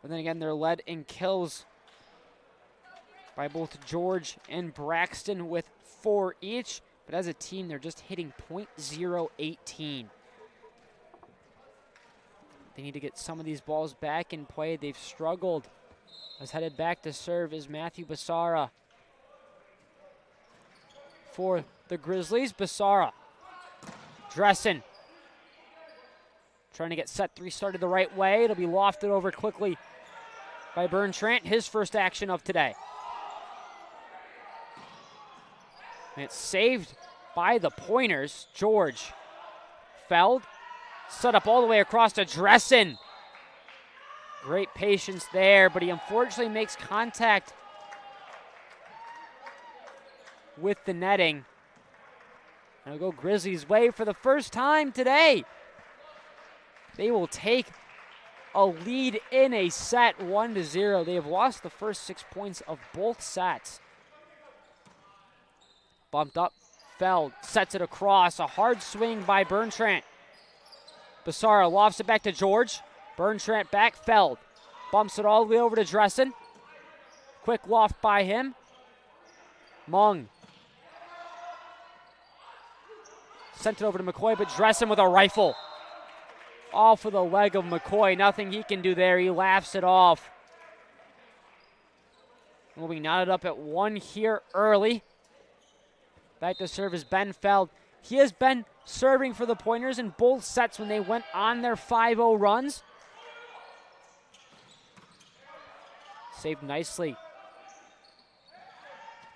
But then again, they're led in kills by both George and Braxton with 4 each. But as a team, they're just hitting .018. They need to get some of these balls back in play. They've struggled. As headed back to serve is Matthew Basara. For the Grizzlies, Basara. Dressen. Trying to get set 3 started the right way. It'll be lofted over quickly by Bertrand, his first action of today. And it's saved by the Pointers. George Feld. Set up all the way across to Dressen. Great patience there, but he unfortunately makes contact with the netting. And it'll go Grizzlies' way for the first time today. They will take a lead in a set 1-0. They have lost the first 6 points of both sets. Bumped up, Feld sets it across. A hard swing by Bertrand. Basara lofts it back to George. Bertrand back, Feld. Bumps it all the way over to Dressen. Quick loft by him. Mung. Sent it over to McCoy, but Dressen with a rifle. All for the leg of McCoy. Nothing he can do there. He laughs it off. We'll be knotted up at 1 here early. Back to serve is Ben Feld. He has been serving for the Pointers in both sets when they went on their 5-0 runs. Saved nicely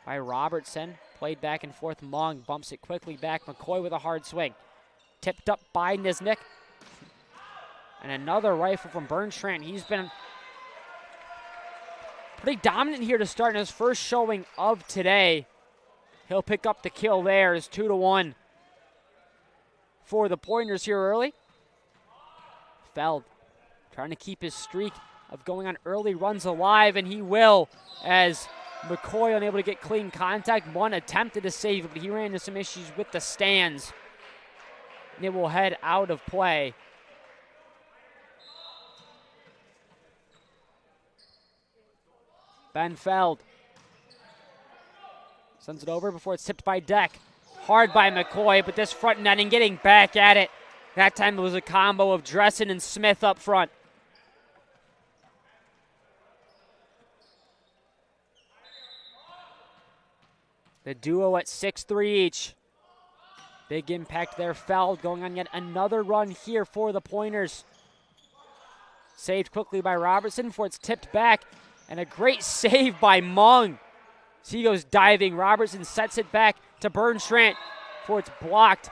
by Robertson. Played back and forth. Mung bumps it quickly back. McCoy with a hard swing. Tipped up by Nisnik. And another rifle from Bertrand. He's been pretty dominant here to start in his first showing of today. He'll pick up the kill there. It's 2-1 for the Pointers here early. Feld trying to keep his streak of going on early runs alive, and he will, as McCoy unable to get clean contact. One attempted to save it, but he ran into some issues with the stands. And it will head out of play. Ben Feld sends it over before it's tipped by Deck. Hard by McCoy, but this front netting getting back at it. That time it was a combo of Dressen and Smith up front. The duo at 6-3 each. Big impact there. Feld going on yet another run here for the Pointers. Saved quickly by Robertson before it's tipped back. And a great save by Mung. So he goes diving. Robertson sets it back to Bertrand before it's blocked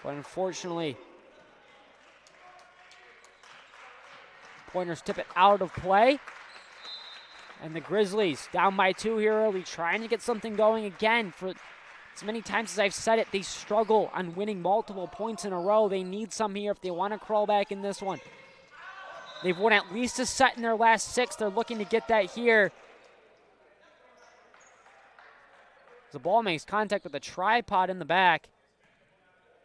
But unfortunately, Pointers tip it out of play. And the Grizzlies down by 2 here early, trying to get something going again. For as many times as I've said it, they struggle on winning multiple points in a row. They need some here if they want to crawl back in this one. They've won at least a set in their last 6. They're looking to get that here. The ball makes contact with the tripod in the back.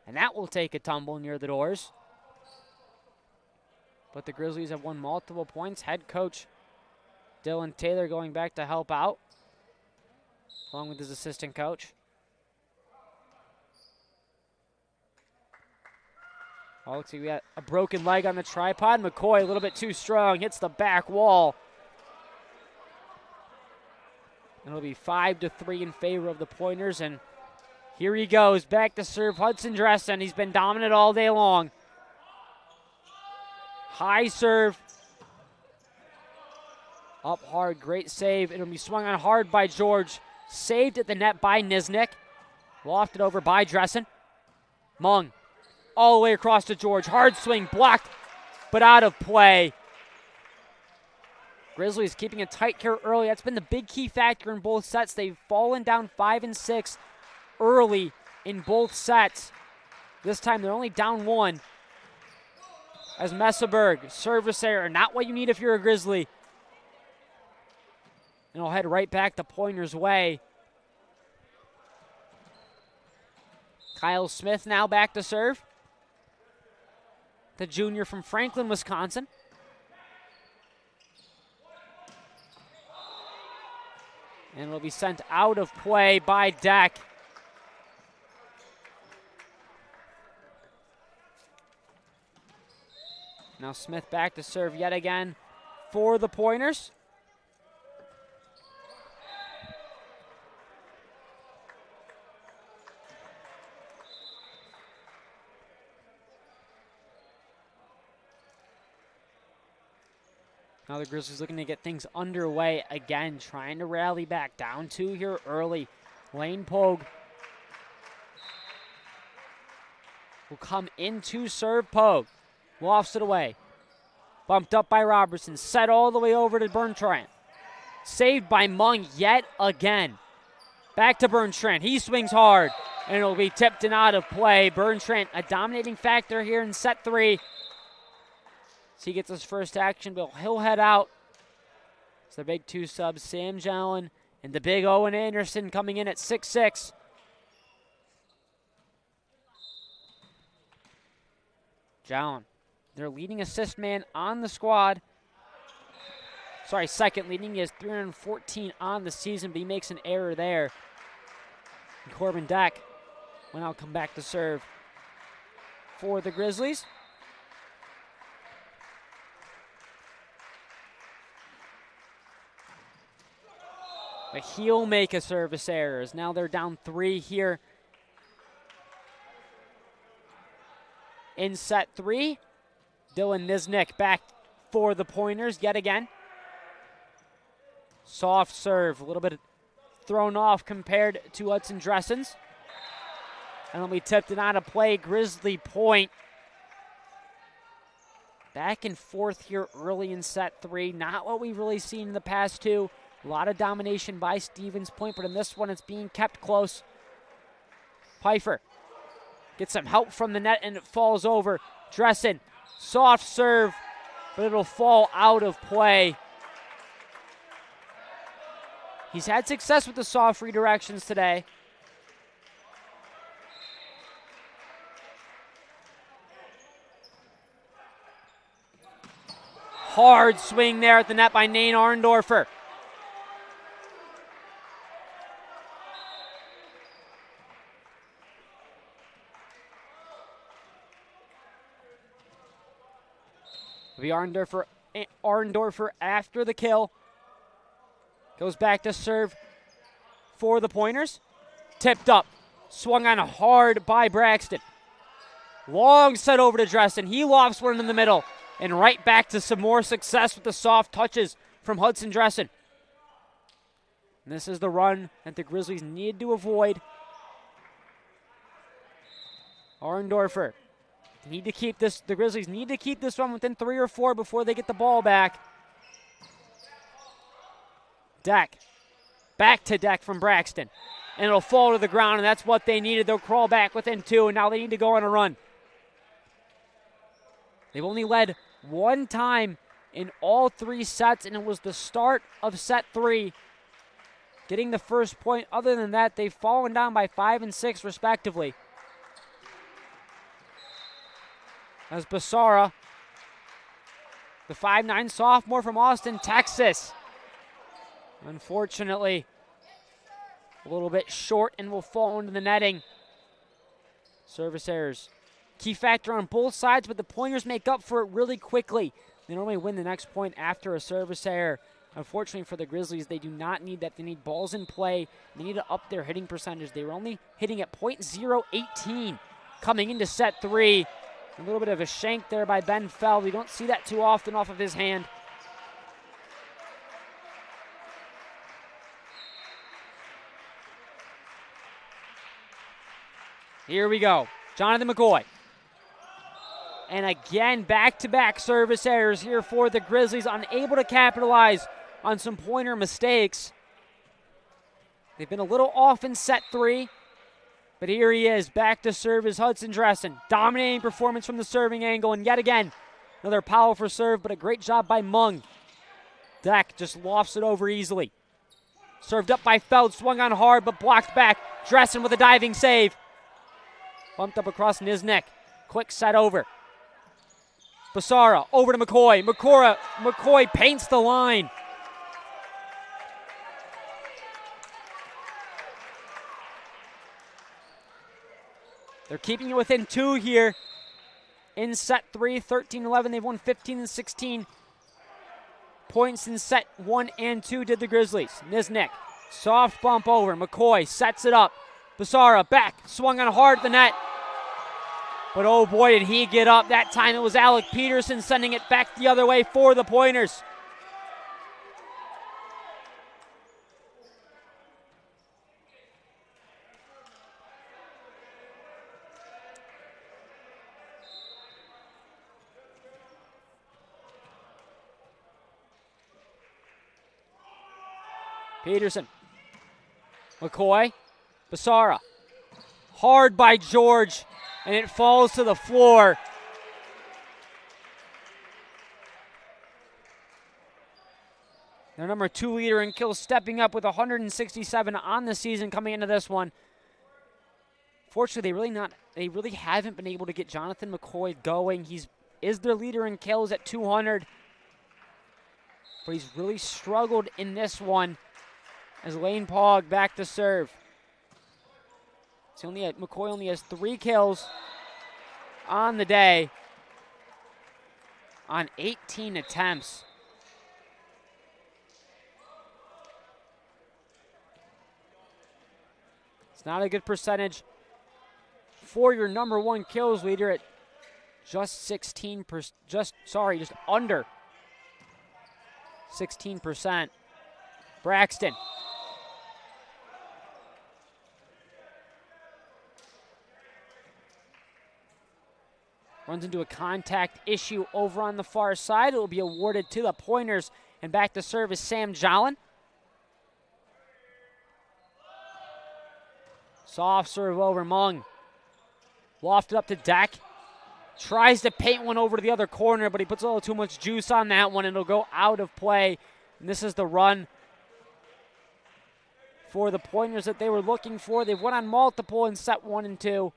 And that will take a tumble near the doors. But the Grizzlies have won multiple points. Head coach Dylan Taylor going back to help out, along with his assistant coach. Oh, looks like we got a broken leg on the tripod. McCoy a little bit too strong, hits the back wall. It'll be 5-3 in favor of the Pointers, and here he goes, back to serve Hudson Dressen. He's been dominant all day long. High serve. Up hard, great save. It'll be swung on hard by George. Saved at the net by Niznik. Lofted over by Dressen. Mung all the way across to George. Hard swing, blocked, but out of play. Grizzlies keeping it tight here early. That's been the big key factor in both sets. They've fallen down 5 and 6 early in both sets. This time they're only down 1. As Messeberg, service error, not what you need if you're a Grizzly. And it'll head right back the Pointers' way. Kyle Smith now back to serve. The junior from Franklin, Wisconsin. And it'll be sent out of play by Deck. Now Smith back to serve yet again for the Pointers. Now the Grizzlies looking to get things underway again, trying to rally back. Down 2 here early. Lane Pogue will come in to serve. Pogue lofts it away. Bumped up by Robertson. Set all the way over to Bertrand. Saved by Mung yet again. Back to Bertrand. He swings hard, and it'll be tipped and out of play. Bertrand, a dominating factor here in set 3. So he gets his first action, but he'll head out. It's the big 2 subs, Sam Jalen and the big Owen Anderson coming in at 6'6". Jalen, their leading assist man on the squad. Sorry, second leading. He has 314 on the season, but he makes an error there. And Corbin Deck will now come back to serve for the Grizzlies. But he'll make a service error, as now they're down 3 here in set 3. Dylan Niznik back for the Pointers yet again. Soft serve, a little bit thrown off compared to Hudson Dressen's. And it'll be tipped and out of play. Grizzly point. Back and forth here early in set 3. Not what we've really seen in the past 2. A lot of domination by Stevens Point, but in this one it's being kept close. Pfeiffer gets some help from the net and it falls over. Dressen, soft serve, but it'll fall out of play. He's had success with the soft redirections today. Hard swing there at the net by Nate Arndorfer. Arndorfer after the kill. Goes back to serve for the Pointers. Tipped up. Swung on hard by Braxton. Long set over to Dressen. He lofts one in the middle. And right back to some more success with the soft touches from Hudson Dressen. And this is the run that the Grizzlies need to avoid. Arndorfer. Need to keep this, the Grizzlies need to keep this one within 3 or 4 before they get the ball back. Deck. Back to Deck from Braxton. And it'll fall to the ground, and that's what they needed. They'll crawl back within 2, and now they need to go on a run. They've only led one time in all 3 sets, and it was the start of set 3. Getting the first point. Other than that, they've fallen down by 5 and 6, respectively. As Basara, the 5'9" sophomore from Austin, Texas. Unfortunately, a little bit short and will fall into the netting. Service errors. Key factor on both sides, but the Pointers make up for it really quickly. They normally win the next point after a service error. Unfortunately for the Grizzlies, they do not need that. They need balls in play. They need to up their hitting percentage. They were only hitting at .018 coming into set 3. A little bit of a shank there by Ben Feld. We don't see that too often off of his hand. Here we go. Jonathan McCoy. And again, back-to-back service errors here for the Grizzlies, unable to capitalize on some Pointer mistakes. They've been a little off in set 3. But here he is, back to serve is Hudson Dressen. Dominating performance from the serving angle, and yet again, another powerful serve, but a great job by Mung. Deck just lofts it over easily. Served up by Feld, swung on hard, but blocked back. Dressen with a diving save. Bumped up across Niznik. Quick set over. Basara over to McCoy. McCoy paints the line. They're keeping it within 2 here in set 3, 13-11. They've won 15 and 16 points in set 1 and 2 did the Grizzlies. Niznik, soft bump over. McCoy sets it up. Basara back, swung on hard at the net. But oh boy, did he get up. That time it was Alec Peterson sending it back the other way for the Pointers. Peterson. McCoy. Basara. Hard by George, and it falls to the floor. Their number 2 leader in kills stepping up with 167 on the season coming into this one. Fortunately, they really haven't been able to get Jonathan McCoy going. He is their leader in kills at 200. But he's really struggled in this one as Lane Pogg back to serve. McCoy only has 3 kills on the day on 18 attempts. It's not a good percentage for your number 1 kills leader at just under 16%. Braxton. Runs into a contact issue over on the far side. It will be awarded to the Pointers. And back to serve is Sam Jolin. Soft serve over Mung. Lofted up to Deck. Tries to paint one over to the other corner, but he puts a little too much juice on that one, and it'll go out of play. And this is the run for the Pointers that they were looking for. They've won on multiple in set 1 and 2.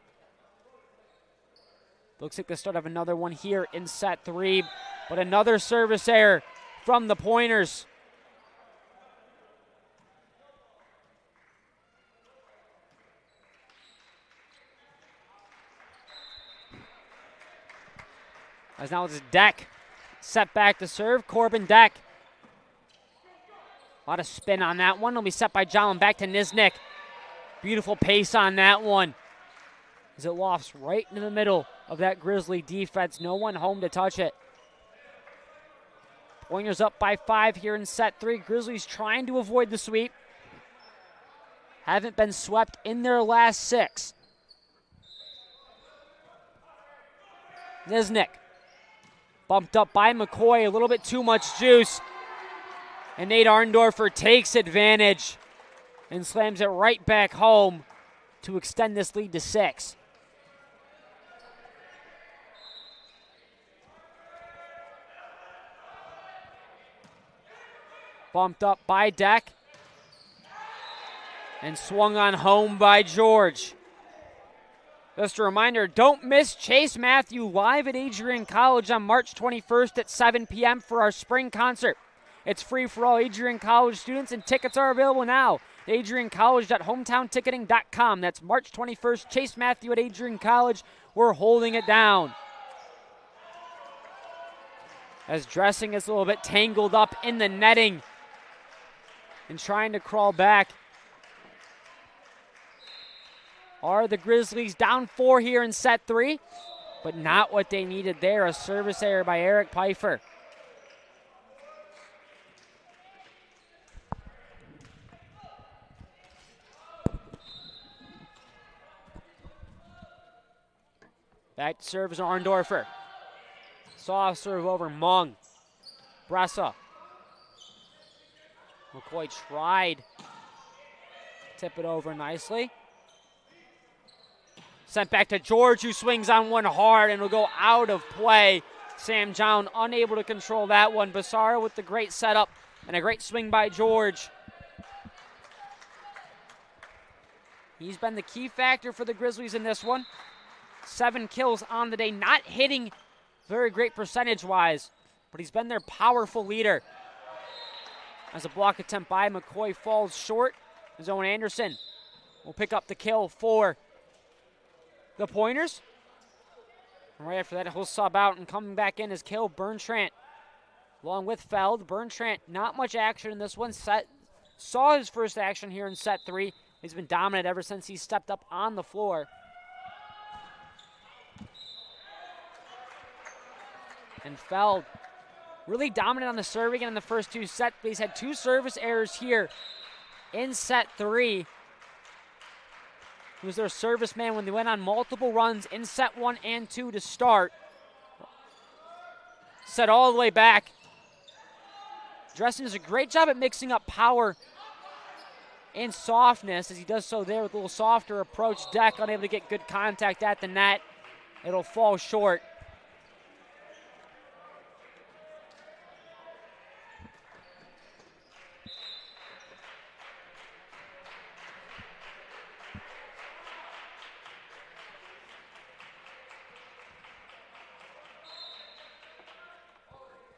Looks like the start of another one here in set 3, but another service error from the Pointers. As now it's Deck set back to serve. Corbin Deck. A lot of spin on that one. It'll be set by Jolin back to Niznik. Beautiful pace on that one, as it lofts right into the middle of that Grizzly defense. No one home to touch it. Pointers up by 5 here in set 3. Grizzlies trying to avoid the sweep. Haven't been swept in their last 6. Niznik bumped up by McCoy, a little bit too much juice. And Nate Arndorfer takes advantage and slams it right back home to extend this lead to 6. Bumped up by Deck and swung on home by George. Just a reminder, don't miss Chase Matthew live at Adrian College on March 21st at 7 p.m. for our spring concert. It's free for all Adrian College students, and tickets are available now at adriancollege.hometownticketing.com. That's March 21st, Chase Matthew at Adrian College. We're holding it down. As Dressing is a little bit tangled up in the netting and trying to crawl back. Are the Grizzlies down 4 here in set 3, but not what they needed there. A service error by Eric Pfeiffer. Back to serve is Arndorfer. Soft serve over Mung. Bressa. McCoy tried. Tip it over nicely. Sent back to George, who swings on one hard and will go out of play. Sam John unable to control that one. Basara with the great setup and a great swing by George. He's been the key factor for the Grizzlies in this one. 7 kills on the day, not hitting very great percentage-wise, but he's been their powerful leader. As a block attempt by McCoy falls short, Zone Anderson will pick up the kill for the Pointers. And right after that, he'll sub out and coming back in is Cale Berntrant along with Feld. Berntrant, not much action in this one. Saw his first action here in set 3. He's been dominant ever since he stepped up on the floor. And Feld really dominant on the serve again in the first 2 sets, but he's had 2 service errors here in set 3. He was their service man when they went on multiple runs in set 1 and 2 to start. Set all the way back. Dressing does a great job at mixing up power and softness as he does so there with a little softer approach. Deck unable to get good contact at the net. It'll fall short.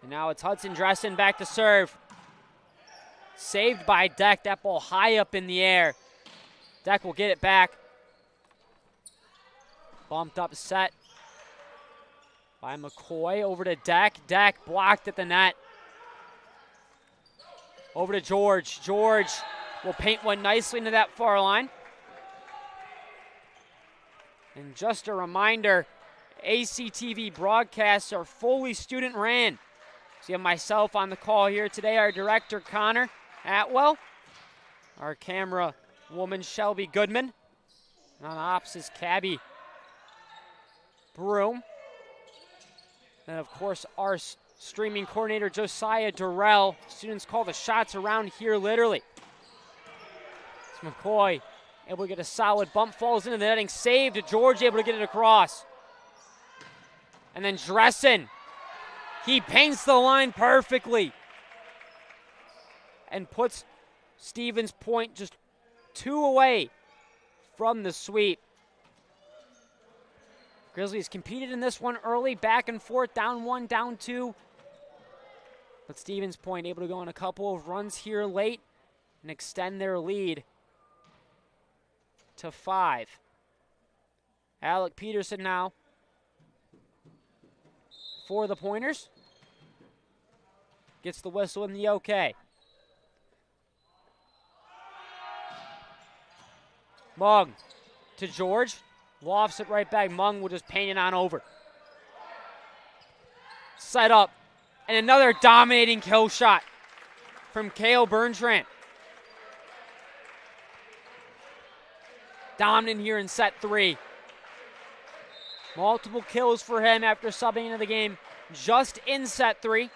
And now it's Hudson Dressen back to serve. Saved by Deck. That ball high up in the air. Deck will get it back. Bumped up set by McCoy. Over to Deck. Deck blocked at the net. Over to George. George will paint one nicely into that far line. And just a reminder, ACTV broadcasts are fully student ran. So you have myself on the call here today, our director, Connor Atwell, our camera woman, Shelby Goodman, and on ops is Cabby Broom. And, of course, our streaming coordinator, Josiah Durrell. Students call the shots around here literally. It's McCoy able to get a solid bump, falls into the netting, saved. George able to get it across. And then Dressen. He paints the line perfectly and puts Stevens Point just 2 away from the sweep. Grizzlies competed in this one early, back and forth, down 1, down 2. But Stevens Point able to go on a couple of runs here late and extend their lead to 5. Alec Peterson now for the Pointers. Gets the whistle and the okay. Mung to George. Lofts it right back. Mung will just paint it on over. Set up. And another dominating kill shot from Cale Berntrant. Dominant here in set 3. Multiple kills for him after subbing into the game just in set 3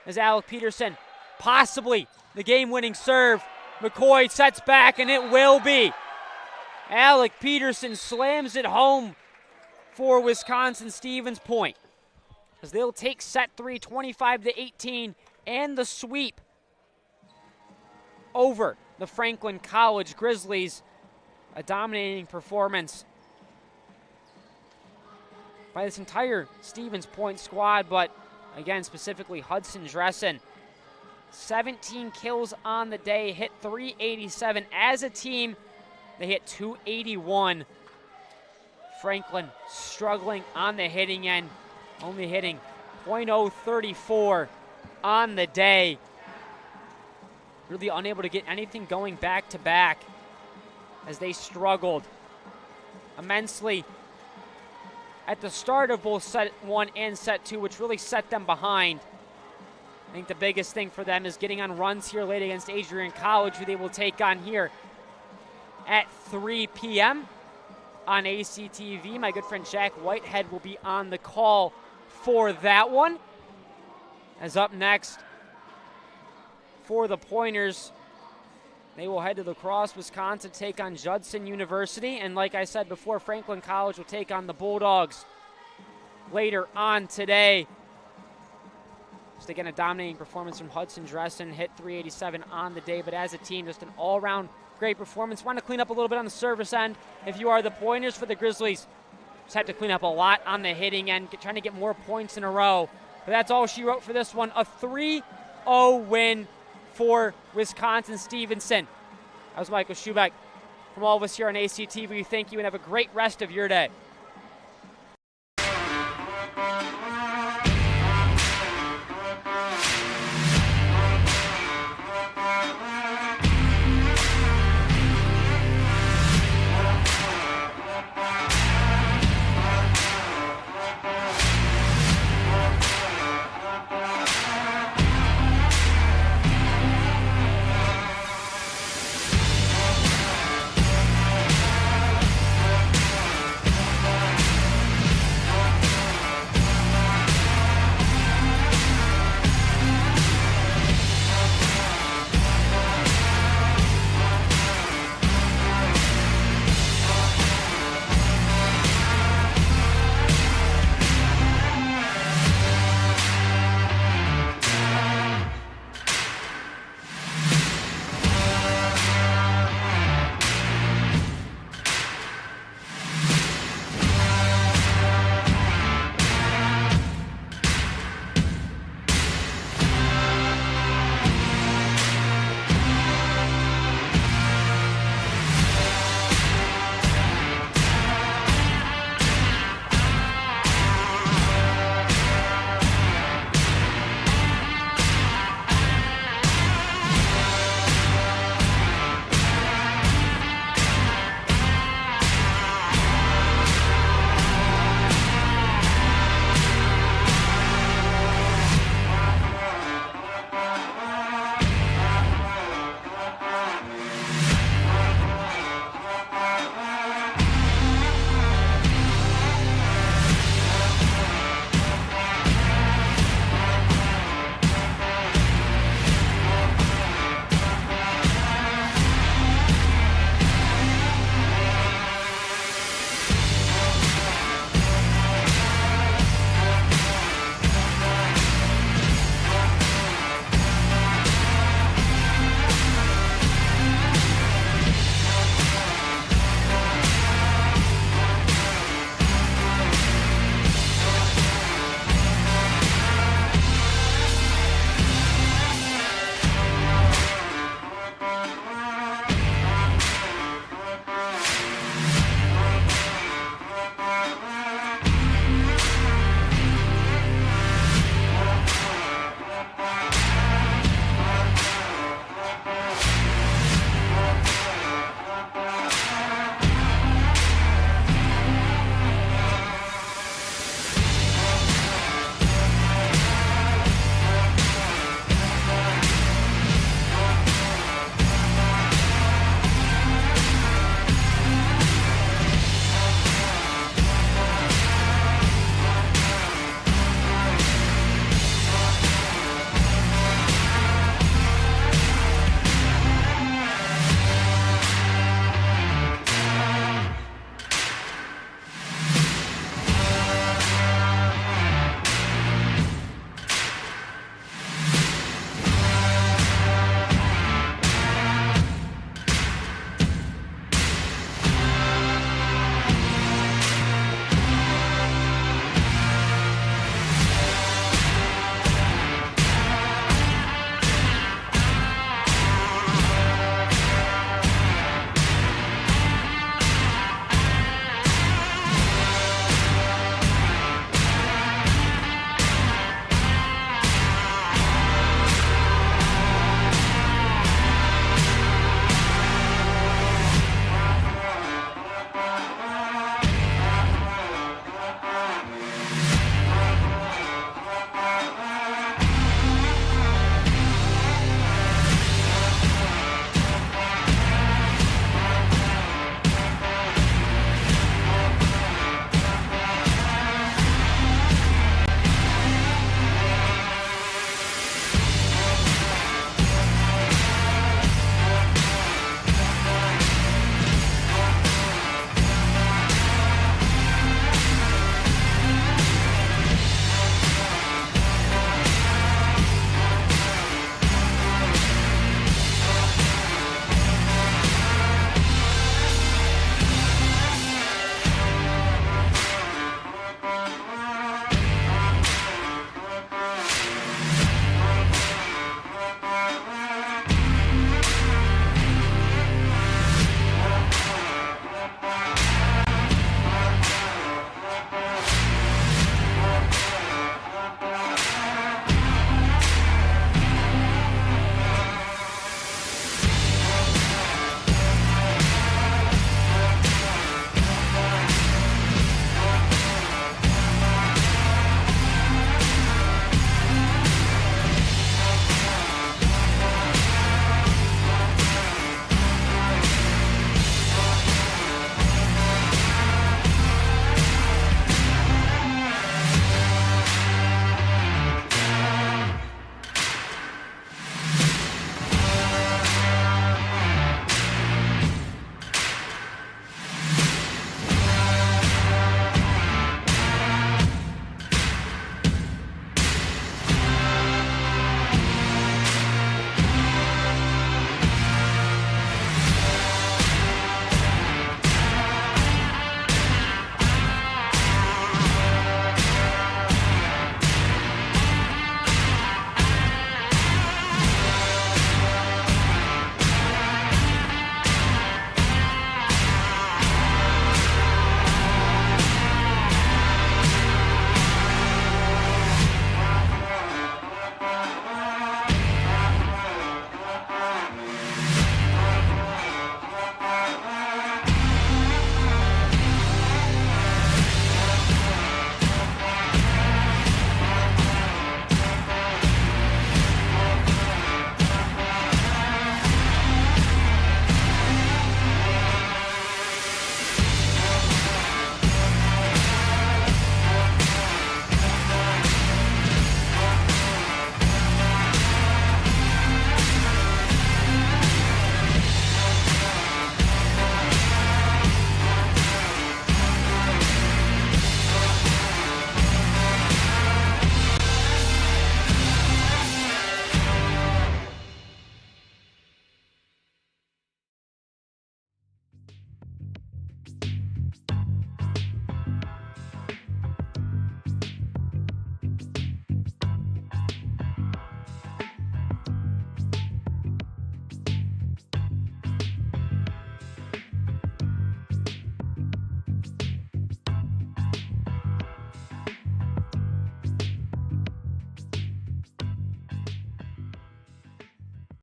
as Alec Peterson, possibly the game-winning serve. McCoy sets back, and it will be. Alec Peterson slams it home for Wisconsin Stevens Point as they'll take set 3 25-18 and the sweep over the Franklin College Grizzlies. A dominating performance by this entire Stevens Point squad, but again, specifically Hudson Dressen. 17 kills on the day, hit 387 as a team. They hit 281. Franklin struggling on the hitting end, only hitting .034 on the day. Really unable to get anything going back to back as they struggled immensely at the start of both set 1 and set 2, which really set them behind. I think the biggest thing for them is getting on runs here late against Adrian College, who they will take on here at 3 p.m. on ACTV. My good friend Jack Whitehead will be on the call for that one. As up next for the Pointers, they will head to La Crosse, Wisconsin, to take on Judson University. And like I said before, Franklin College will take on the Bulldogs later on today. Just again, a dominating performance from Hudson Dressen, hit 387 on the day, but as a team, just an all-around great performance. Want to clean up a little bit on the service end. If you are the Pointers for the Grizzlies, just have to clean up a lot on the hitting end, trying to get more points in a row. But that's all she wrote for this one. A 3-0 win for Wisconsin-Stevenson. That was Michael Schubeck. From all of us here on ACTV, thank you and have a great rest of your day.